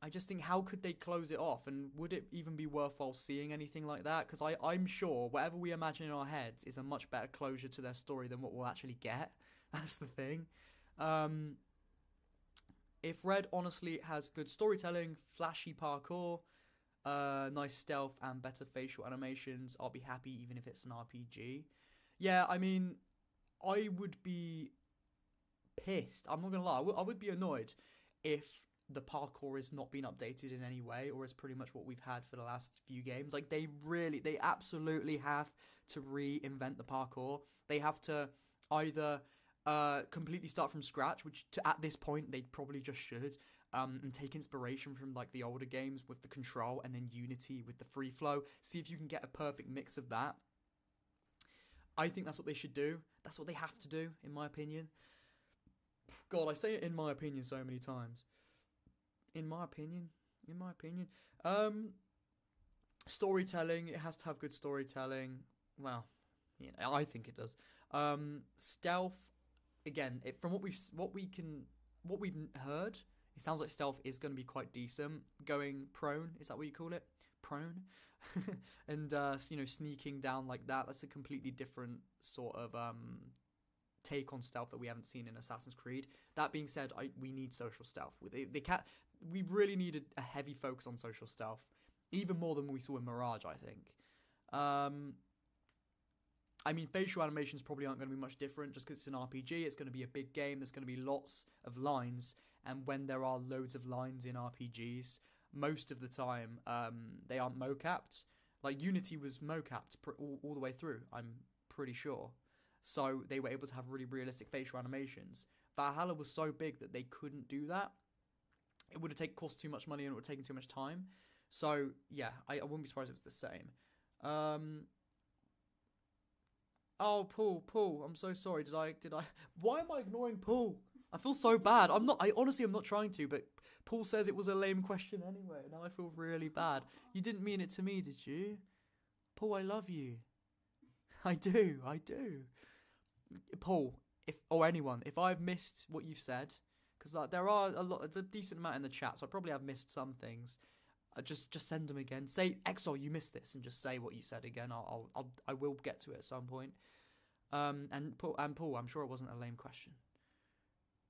I just think, how could they close it off? And would it even be worthwhile seeing anything like that? Because I'm sure whatever we imagine in our heads is a much better closure to their story than what we'll actually get. That's the thing. If Red honestly has good storytelling, flashy parkour, nice stealth, and better facial animations, I'll be happy even if it's an RPG. Yeah, I mean, I would be pissed. I'm not going to lie. I would be annoyed if the parkour is not being updated in any way, or is pretty much what we've had for the last few games. Like, they absolutely have to reinvent the parkour. They have to either completely start from scratch, which at this point they probably just should, and take inspiration from like the older games with the control, and then Unity with the free flow. See if you can get a perfect mix of that. I think that's what they should do. That's what they have to do, in my opinion. God, I say it in my opinion so many times. In my opinion, in my opinion. Storytelling, it has to have good storytelling. Well, I think it does. Stealth, again, from what we've heard, it sounds like stealth is going to be quite decent. Going prone, is that what you call it? Prone, and sneaking down like that. That's a completely different sort of take on stealth that we haven't seen in Assassin's Creed. That being said, we need social stealth. We really needed a heavy focus on social stealth, even more than we saw in Mirage, I think. I mean, facial animations probably aren't going to be much different just because it's an RPG. It's going to be a big game. There's going to be lots of lines. And when there are loads of lines in RPGs, most of the time they aren't mocapped. Like Unity was mocapped all the way through, I'm pretty sure. So they were able to have really realistic facial animations. Valhalla was so big that they couldn't do that. It would have cost too much money and it would have taken too much time. So, yeah, I wouldn't be surprised if it's the same. Oh, Paul, I'm so sorry. Did I? Why am I ignoring Paul? I feel so bad. I'm honestly not trying to, but Paul says it was a lame question anyway. Now I feel really bad. You didn't mean it to me, did you? Paul, I love you. I do. Paul, if I've missed what you've said, because there are it's a decent amount in the chat, so I probably have missed some things. Just send them again. Say, Exo, you missed this, and just say what you said again. I will get to it at some point. And Paul, I'm sure it wasn't a lame question.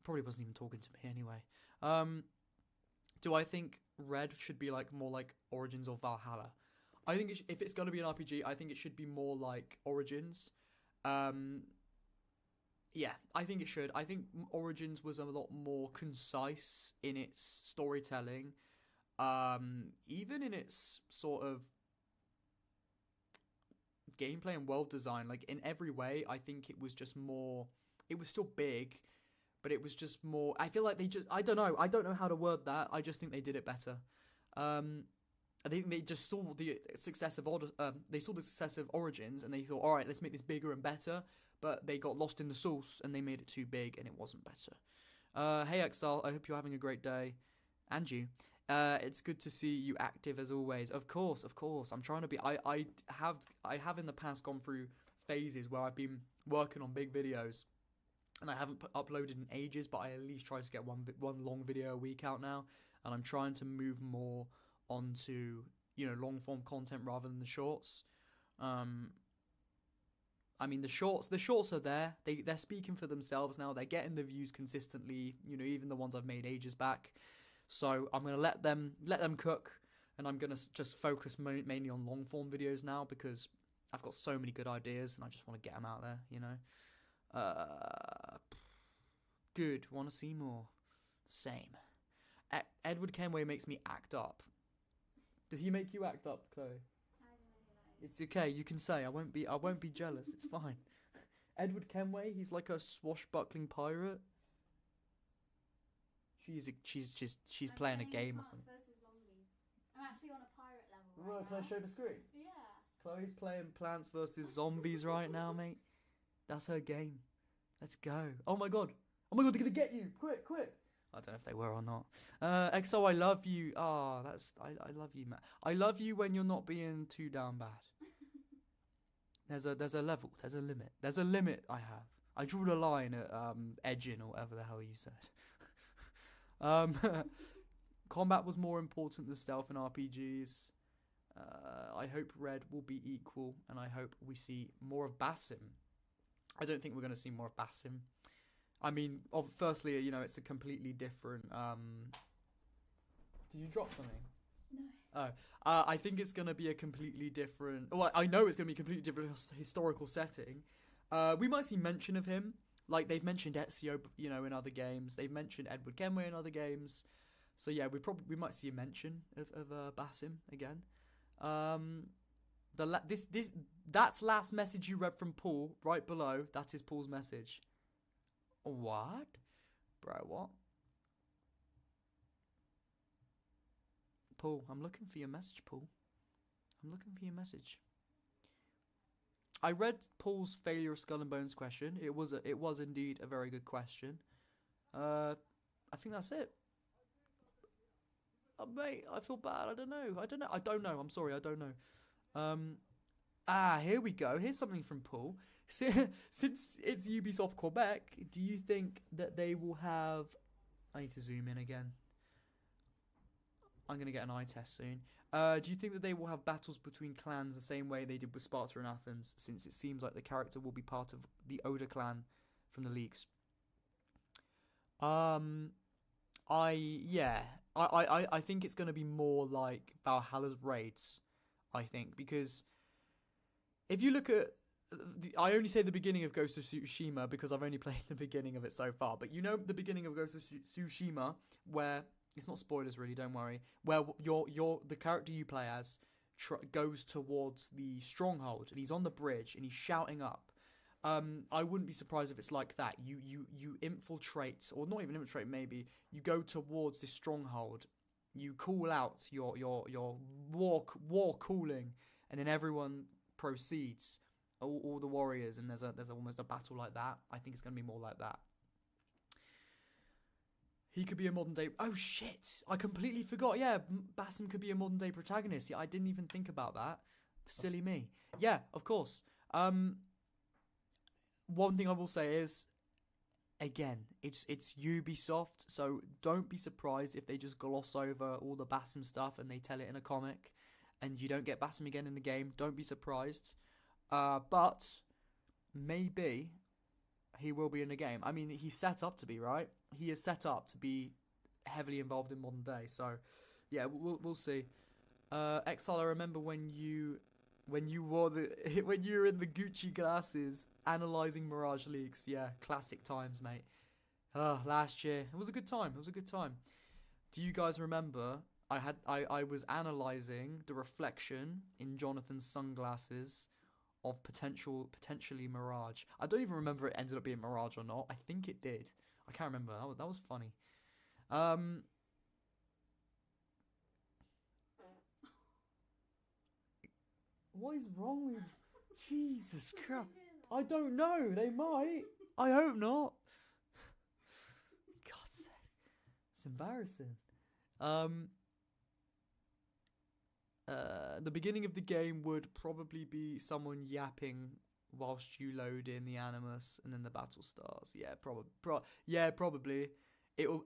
Probably wasn't even talking to me anyway. Do I think Red should be more like Origins or Valhalla? I think if it's going to be an RPG, I think it should be more like Origins. Yeah, I think it should. I think Origins was a lot more concise in its storytelling. Even in its sort of gameplay and world design, in every way, I think it was just more. It was still big, but it was just more. I feel like I don't know how to word that. I just think they did it better. I think they just saw the success of Origins, and they thought, all right, let's make this bigger and better. But they got lost in the sauce, and they made it too big, and it wasn't better. Hey Exile, I hope you're having a great day, and you. It's good to see you active as always. Of course. I'm trying to be. I have in the past gone through phases where I've been working on big videos, and I haven't uploaded in ages. But I at least try to get one long video a week out now, and I'm trying to move more onto long form content rather than the shorts. I mean, the shorts are there. They're speaking for themselves now. They're getting the views consistently. Even the ones I've made ages back. So I'm gonna let them cook, and I'm gonna just focus mainly on long form videos now because I've got so many good ideas and I just want to get them out there. Good. Want to see more? Same. Edward Kenway makes me act up. Does he make you act up, Chloe? I don't know. It's okay. You can say I won't be jealous. It's fine. Edward Kenway. He's like a swashbuckling pirate. She's playing a game or something. Versus Zombies. I'm actually on a pirate level Well, can I show the screen? Yeah. Chloe's playing Plants vs Zombies right now, mate. That's her game. Let's go. Oh my god, they're gonna get you! Quick! I don't know if they were or not. XO, I love you. I love you, man. I love you when you're not being too down bad. There's a level. There's a limit. There's a limit I have. I drew the line at edging or whatever the hell you said. Combat was more important than stealth in RPGs. I hope Red will be equal, and I hope we see more of Basim. I don't think we're going to see more of Basim. I mean, firstly, it's a completely different. Did you drop something? No. Oh, I think it's going to be a completely different. Well, I know it's going to be a completely different historical setting. We might see mention of him. Like, they've mentioned Ezio, in other games. They've mentioned Edward Kenway in other games. So, yeah, we might see a mention of Basim again. That's last message you read from Paul, right below. That is Paul's message. What? Bro, what? Paul, I'm looking for your message, Paul. I'm looking for your message. I read Paul's failure of Skull and Bones question. It was indeed a very good question. I think that's it. mate, I feel bad. I don't know. I'm sorry, I don't know. Here we go. Here's something from Paul. Since it's Ubisoft Quebec, do you think that they will have... I need to zoom in again. I'm going to get an eye test soon. Do you think that they will have battles between clans the same way they did with Sparta and Athens, since it seems like the character will be part of the Oda clan from the leaks? I think it's going to be more like Valhalla's raids, I think, because if you look at... I only say the beginning of Ghost of Tsushima because I've only played the beginning of it so far, but you know the beginning of Ghost of Tsushima where... It's not spoilers, really. Don't worry. Where the character you play as goes towards the stronghold, and he's on the bridge and he's shouting up. I wouldn't be surprised if it's like that. You infiltrate, or not even infiltrate. Maybe you go towards this stronghold. You call out your war calling, and then everyone proceeds. All the warriors, and there's almost a battle like that. I think it's gonna be more like that. He could be a modern day... Oh, shit. I completely forgot. Yeah, Basim could be a modern day protagonist. Yeah, I didn't even think about that. Silly me. Yeah, of course. One thing I will say is, again, it's Ubisoft, so don't be surprised if they just gloss over all the Basim stuff and they tell it in a comic, and you don't get Basim again in the game. Don't be surprised. But maybe he will be in the game. I mean, he's set up to be, right? He is set up to be heavily involved in modern day. So, yeah, we'll see. Exile, I remember when you wore when you were in the Gucci glasses analyzing Mirage leaks. Yeah, classic times, mate. Last year it was a good time. Do you guys remember? I was analyzing the reflection in Jonathan's sunglasses of potentially Mirage. I don't even remember it ended up being Mirage or not. I think it did. I can't remember. That was funny. What is wrong with... Jesus Christ. I don't know. They might. I hope not. God's sake. It's embarrassing. The beginning of the game would probably be someone yapping whilst you load in the Animus, and then the battle starts. Yeah, probably.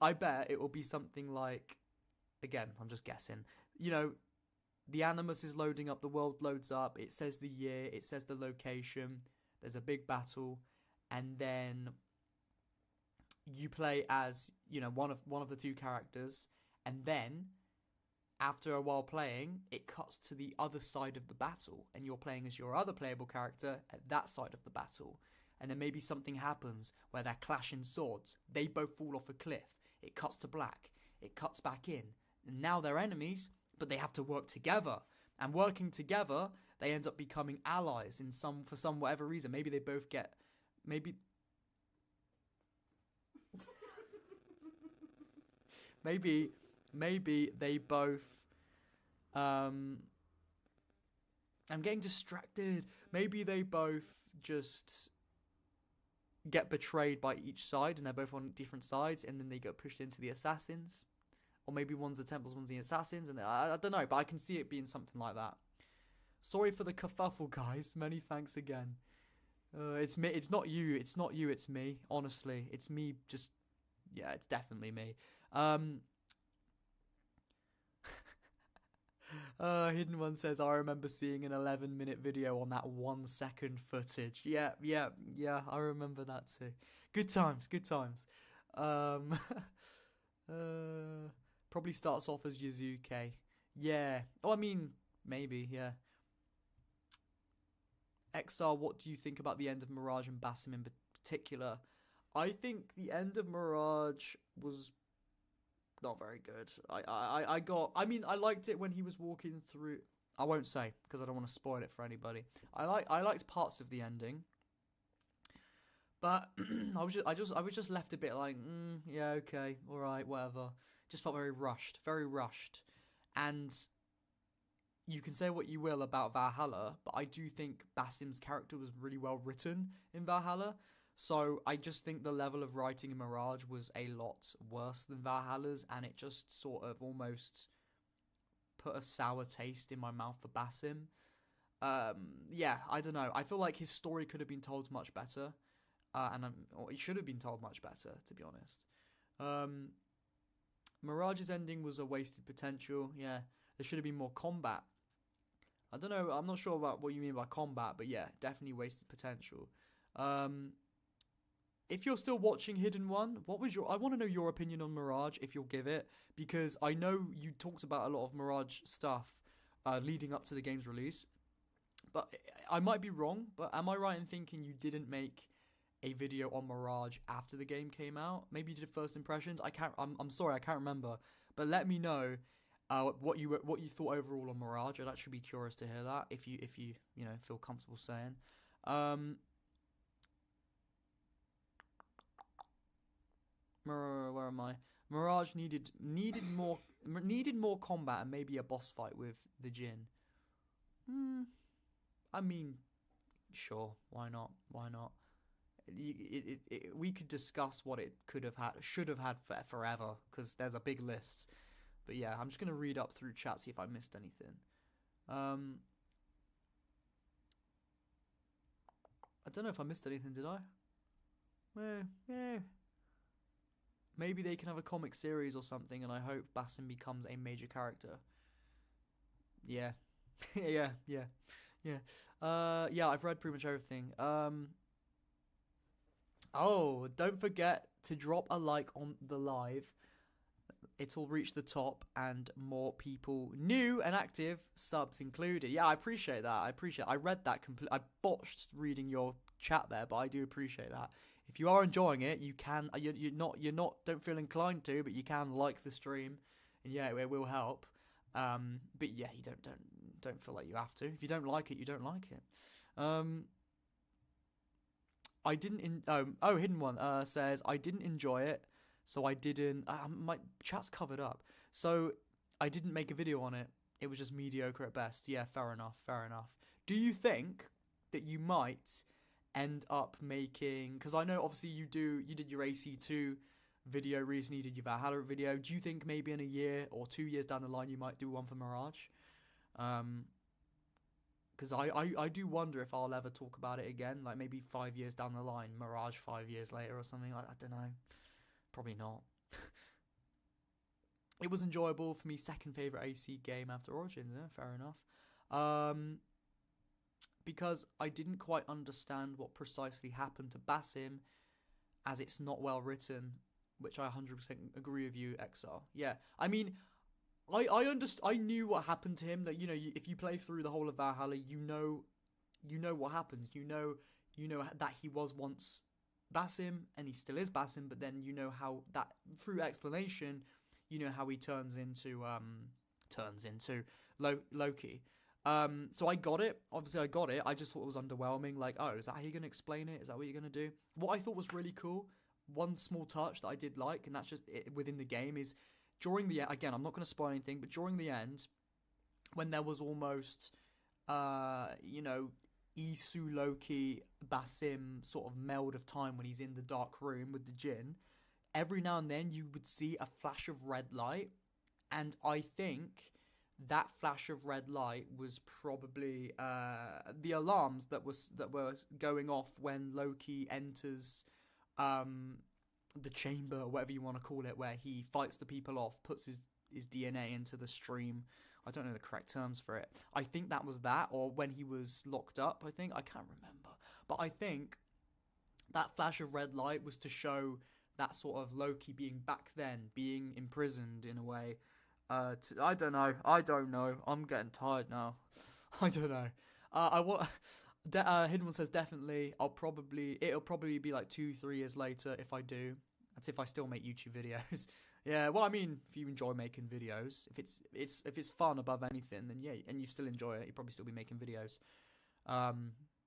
I bet it will be something like... Again, I'm just guessing. You know, the Animus is loading up, the world loads up, it says the year, it says the location, there's a big battle, and then you play as, you know, one of the two characters, and then after a while playing, it cuts to the other side of the battle, and you're playing as your other playable character at that side of the battle. And then maybe something happens where they're clashing swords. They both fall off a cliff. It cuts to black. It cuts back in. And now they're enemies, but they have to work together. And working together, they end up becoming allies for some whatever reason. Maybe they both get... Maybe they both... I'm getting distracted. Maybe they both just get betrayed by each side, and they're both on different sides, and then they get pushed into the assassins. Or maybe one's the Templars, one's the assassins, and I don't know, but I can see it being something like that. Sorry for the kerfuffle, guys. Many thanks again. It's me. It's not you. It's not you. It's me. Honestly, it's me. Just, yeah, it's definitely me. Hidden One says, I remember seeing an 11-minute video on that 1 second footage. Yeah, I remember that too. Good times. Probably starts off as Yuzuke. Yeah. Oh, I mean, maybe, yeah. XR, what do you think about the end of Mirage and Basim in particular? I think the end of Mirage was not very good. I liked it when he was walking through. I won't say because I don't want to spoil it for anybody. I liked parts of the ending, but I was just left a bit like, yeah, okay, all right, whatever. Just felt very rushed, and you can say what you will about Valhalla, but I do think Basim's character was really well written in Valhalla. So I just think the level of writing in Mirage was a lot worse than Valhalla's, and it just sort of almost put a sour taste in my mouth for Basim. Yeah, I don't know. I feel like his story could have been told much better, or it should have been told much better, to be honest. Mirage's ending was a wasted potential. Yeah, there should have been more combat. I don't know. I'm not sure about what you mean by combat, but yeah, definitely wasted potential. If you're still watching Hidden One, I want to know your opinion on Mirage, if you'll give it, because I know you talked about a lot of Mirage stuff leading up to the game's release, but I might be wrong, but am I right in thinking you didn't make a video on Mirage after the game came out? Maybe you did first impressions. I'm sorry, I can't remember, but let me know what you thought overall on Mirage. I'd actually be curious to hear that if you feel comfortable saying. Where am I? Mirage needed more combat and maybe a boss fight with the Jinn. I mean, sure, why not? Why not? We could discuss what it should have had forever, because there's a big list. But yeah, I'm just gonna read up through chat, see if I missed anything. I don't know if I missed anything, did I? Maybe they can have a comic series or something, and I hope Basim becomes a major character. Yeah. yeah. I've read pretty much everything. Oh, don't forget to drop a like on the live. It'll reach the top and more people, new and active, subs included. Yeah, I appreciate that. I read that I botched reading your chat there, but I do appreciate that. If you are enjoying it, you can. Don't feel inclined to, but you can like the stream, and yeah, it will help. But yeah, you don't feel like you have to. If you don't like it, you don't like it. I didn't. Hidden One says I didn't enjoy it, so I didn't. My chat's covered up, so I didn't make a video on it. It was just mediocre at best. Yeah, fair enough. Do you think that you might end up making, because I know obviously you did your AC2 video recently, you did your Valhalla video. Do you think maybe in a year or 2 years down the line you might do one for Mirage? Because I do wonder if I'll ever talk about it again, like maybe 5 years down the line, Mirage 5 years later or something. I don't know, probably not. It was enjoyable for me, second favourite AC game after Origins. Yeah, fair enough. Because I didn't quite understand what precisely happened to Basim, as it's not well written, which I 100% agree with you, XR. Yeah, I mean, I knew what happened to him. That if you play through the whole of Valhalla, you know what happens. You know that he was once Basim and he still is Basim, but then you know how that through explanation, you know how he turns into Loki. So I got it. Obviously, I got it. I just thought it was underwhelming. Like, oh, is that how you're going to explain it? Is that what you're going to do? What I thought was really cool, one small touch that I did like, and that's just it within the game, is during the, again, I'm not going to spoil anything, but during the end, when there was almost, Isu, Loki, Basim sort of meld of time when he's in the dark room with the Jinn, every now and then you would see a flash of red light, and I think that flash of red light was probably the alarms that were going off when Loki enters the chamber, or whatever you want to call it, where he fights the people off, puts his DNA into the stream. I don't know the correct terms for it. I think that was that, or when he was locked up, I can't remember. But I think that flash of red light was to show that sort of Loki being back then, being imprisoned in a way. I don't know. I'm getting tired now. I don't know. Hidden One says definitely. It'll probably be like 2-3 years later if I do. That's if I still make YouTube videos. Yeah, well, I mean, if you enjoy making videos, if it's fun above anything, then yeah, and you still enjoy it, you'll probably still be making videos.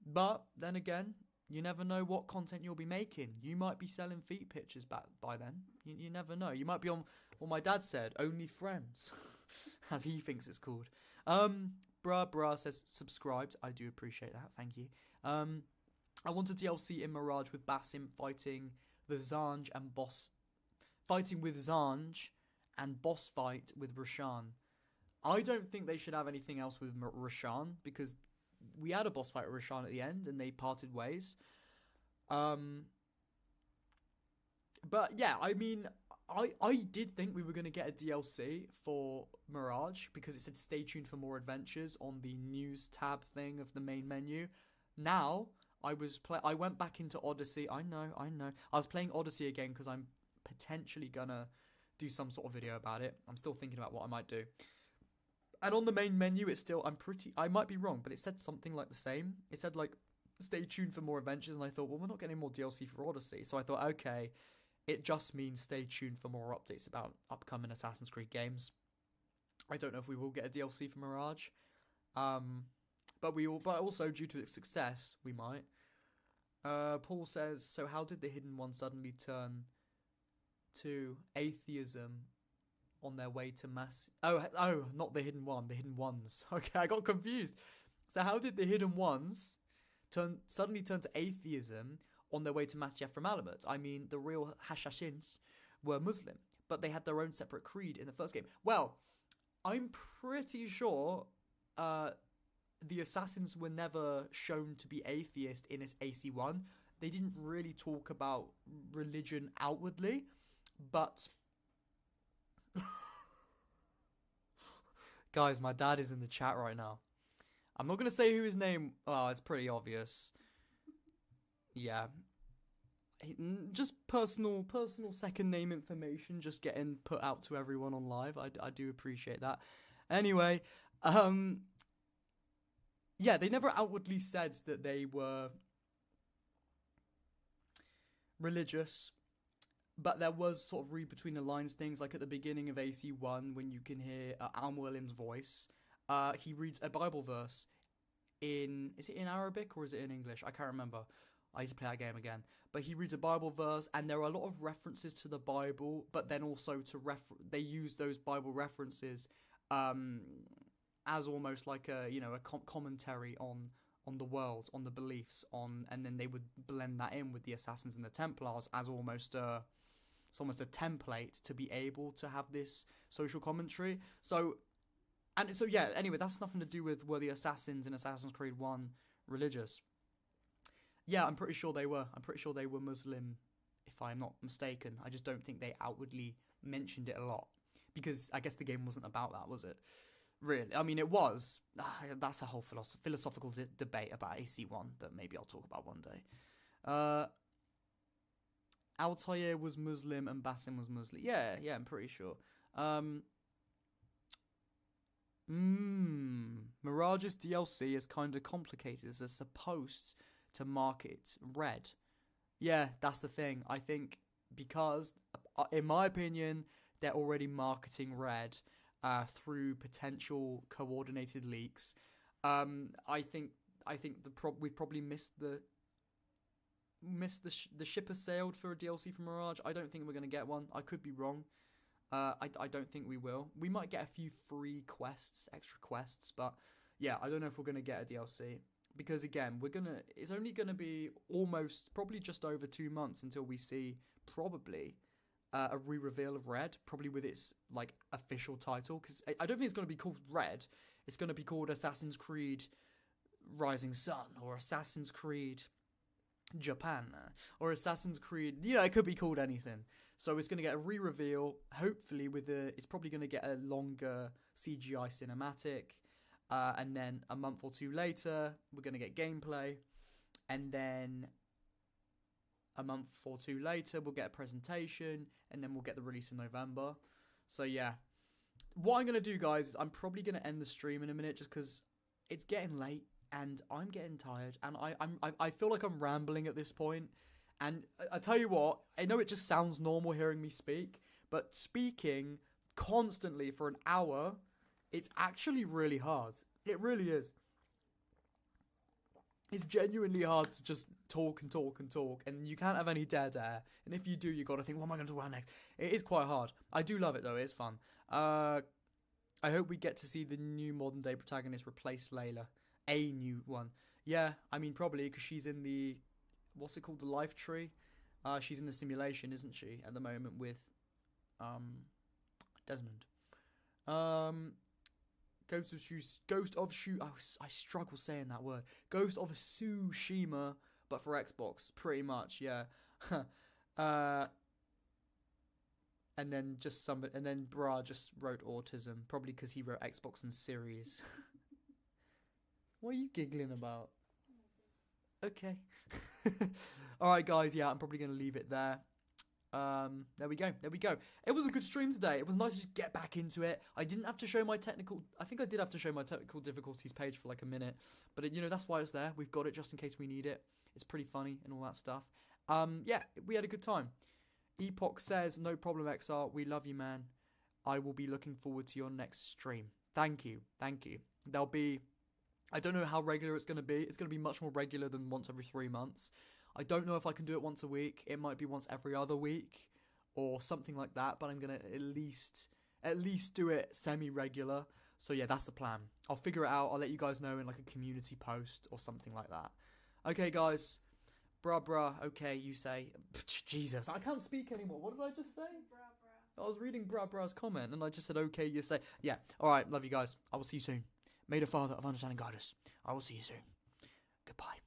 But then again, you never know what content you'll be making. You might be selling feet pictures by then. You never know. You might be on what my dad said, Only Friends, as he thinks it's called. Bruh says subscribed. I do appreciate that. Thank you. I want a DLC in Mirage with Basim fighting with Zanj and boss fight with Roshan. I don't think they should have anything else with Rashan, because we had a boss fight with Rashan at the end and they parted ways. But yeah, I mean, I did think we were going to get a DLC for Mirage, because it said stay tuned for more adventures on the news tab thing of the main menu. Now, I went back into Odyssey. I know. I was playing Odyssey again because I'm potentially going to do some sort of video about it. I'm still thinking about what I might do. And on the main menu, it's still, I might be wrong, but it said something like the same. It said, like, stay tuned for more adventures, and I thought, well, we're not getting more DLC for Odyssey. So I thought, okay, it just means stay tuned for more updates about upcoming Assassin's Creed games. I don't know if we will get a DLC for Mirage. But also, due to its success, we might. Paul says, so how did the Hidden One suddenly turn to atheism on their way to mass... Oh, not the Hidden One, the Hidden Ones. Okay, I got confused. So how did the Hidden Ones suddenly turn to atheism on their way to Masyaf from Alamet? I mean, the real Hashashins were Muslim, but they had their own separate creed in the first game. Well, I'm pretty sure the assassins were never shown to be atheist in AC1. They didn't really talk about religion outwardly, but... Guys, my dad is in the chat right now. I'm not going to say who his name... Oh, it's pretty obvious. Yeah. Just personal second name information just getting put out to everyone on live. I do appreciate that. Anyway, yeah, they never outwardly said that they were religious, but there was sort of read between the lines things, like at the beginning of AC1 when you can hear Alan Williams' voice. He reads a Bible verse in... Is it in Arabic or is it in English? I can't remember. I used to play that game again. But he reads a Bible verse, and there are a lot of references to the Bible, but then also to they use those Bible references as almost like a commentary on the world, on the beliefs, and then they would blend that in with the Assassins and the Templars as almost a template to be able to have this social commentary. So yeah. Anyway, that's nothing to do with were the Assassins in Assassin's Creed 1 religious. Yeah, I'm pretty sure they were. I'm pretty sure they were Muslim, if I'm not mistaken. I just don't think they outwardly mentioned it a lot, because I guess the game wasn't about that, was it? Really? I mean, it was. That's a whole philosophical debate about AC1 that maybe I'll talk about one day. Altair was Muslim and Basim was Muslim. Yeah, I'm pretty sure. Mirage's DLC is kind of complicated as they're supposed to market red. Yeah, that's the thing. I think because, in my opinion, they're already marketing red through potential coordinated leaks. I think we've probably missed the ship has sailed for a DLC for Mirage. I don't think we're gonna get one. I could be wrong. I don't think we will. We might get a few free quests, extra quests, but yeah, I don't know if we're gonna get a DLC. Because again, it's only gonna be probably just over 2 months until we see probably a re-reveal of Red, probably with its like official title. Because I don't think it's gonna be called Red. It's gonna be called Assassin's Creed Rising Sun, or Assassin's Creed Japan, or Assassin's Creed. It could be called anything. So it's gonna get a re-reveal. Hopefully, it's probably gonna get a longer CGI cinematic. And then a month or two later, we're going to get gameplay. And then a month or two later, we'll get a presentation. And then we'll get the release in November. So yeah. What I'm going to do, guys, is I'm probably going to end the stream in a minute, just because it's getting late and I'm getting tired. And I feel like I'm rambling at this point. And I tell you what, I know it just sounds normal hearing me speak. But speaking constantly for an hour... It's actually really hard. It really is. It's genuinely hard to just talk and talk and talk, and you can't have any dead air. And if you do, you got to think, what am I going to talk about next? It is quite hard. I do love it, though. It's fun. I hope we get to see the new modern-day protagonist replace Layla. A new one. Yeah, I mean, probably, because she's in the... What's it called? The life tree? She's in the simulation, isn't she? At the moment with... Desmond. I struggle saying that word. Ghost of Tsushima, but for Xbox, pretty much, yeah. And then Bra just wrote autism, probably because he wrote Xbox and series. What are you giggling about? Okay. All right, guys. Yeah, I'm probably gonna leave it there. There we go. It was a good stream today. It was nice to just get back into it. I didn't have to show my technical. I think I did have to show my technical difficulties page for like a minute, but that's why it's there. We've got it just in case we need it. It's pretty funny and all that stuff. Yeah, we had a good time. Epoch says, no problem, XR. We love you, man. I will be looking forward to your next stream. Thank you. There'll be. I don't know how regular it's going to be. It's going to be much more regular than once every 3 months. I don't know if I can do it once a week. It might be once every other week or something like that, but I'm going to at least do it semi-regular. So yeah, that's the plan. I'll figure it out. I'll let you guys know in like a community post or something like that. Okay, guys. Bruh. Okay, you say. Jesus, I can't speak anymore. What did I just say? Bruh. I was reading Bruh's comment and I just said, okay, you say. Yeah, all right, love you guys. I will see you soon. May the Father of understanding guide us. I will see you soon. Goodbye.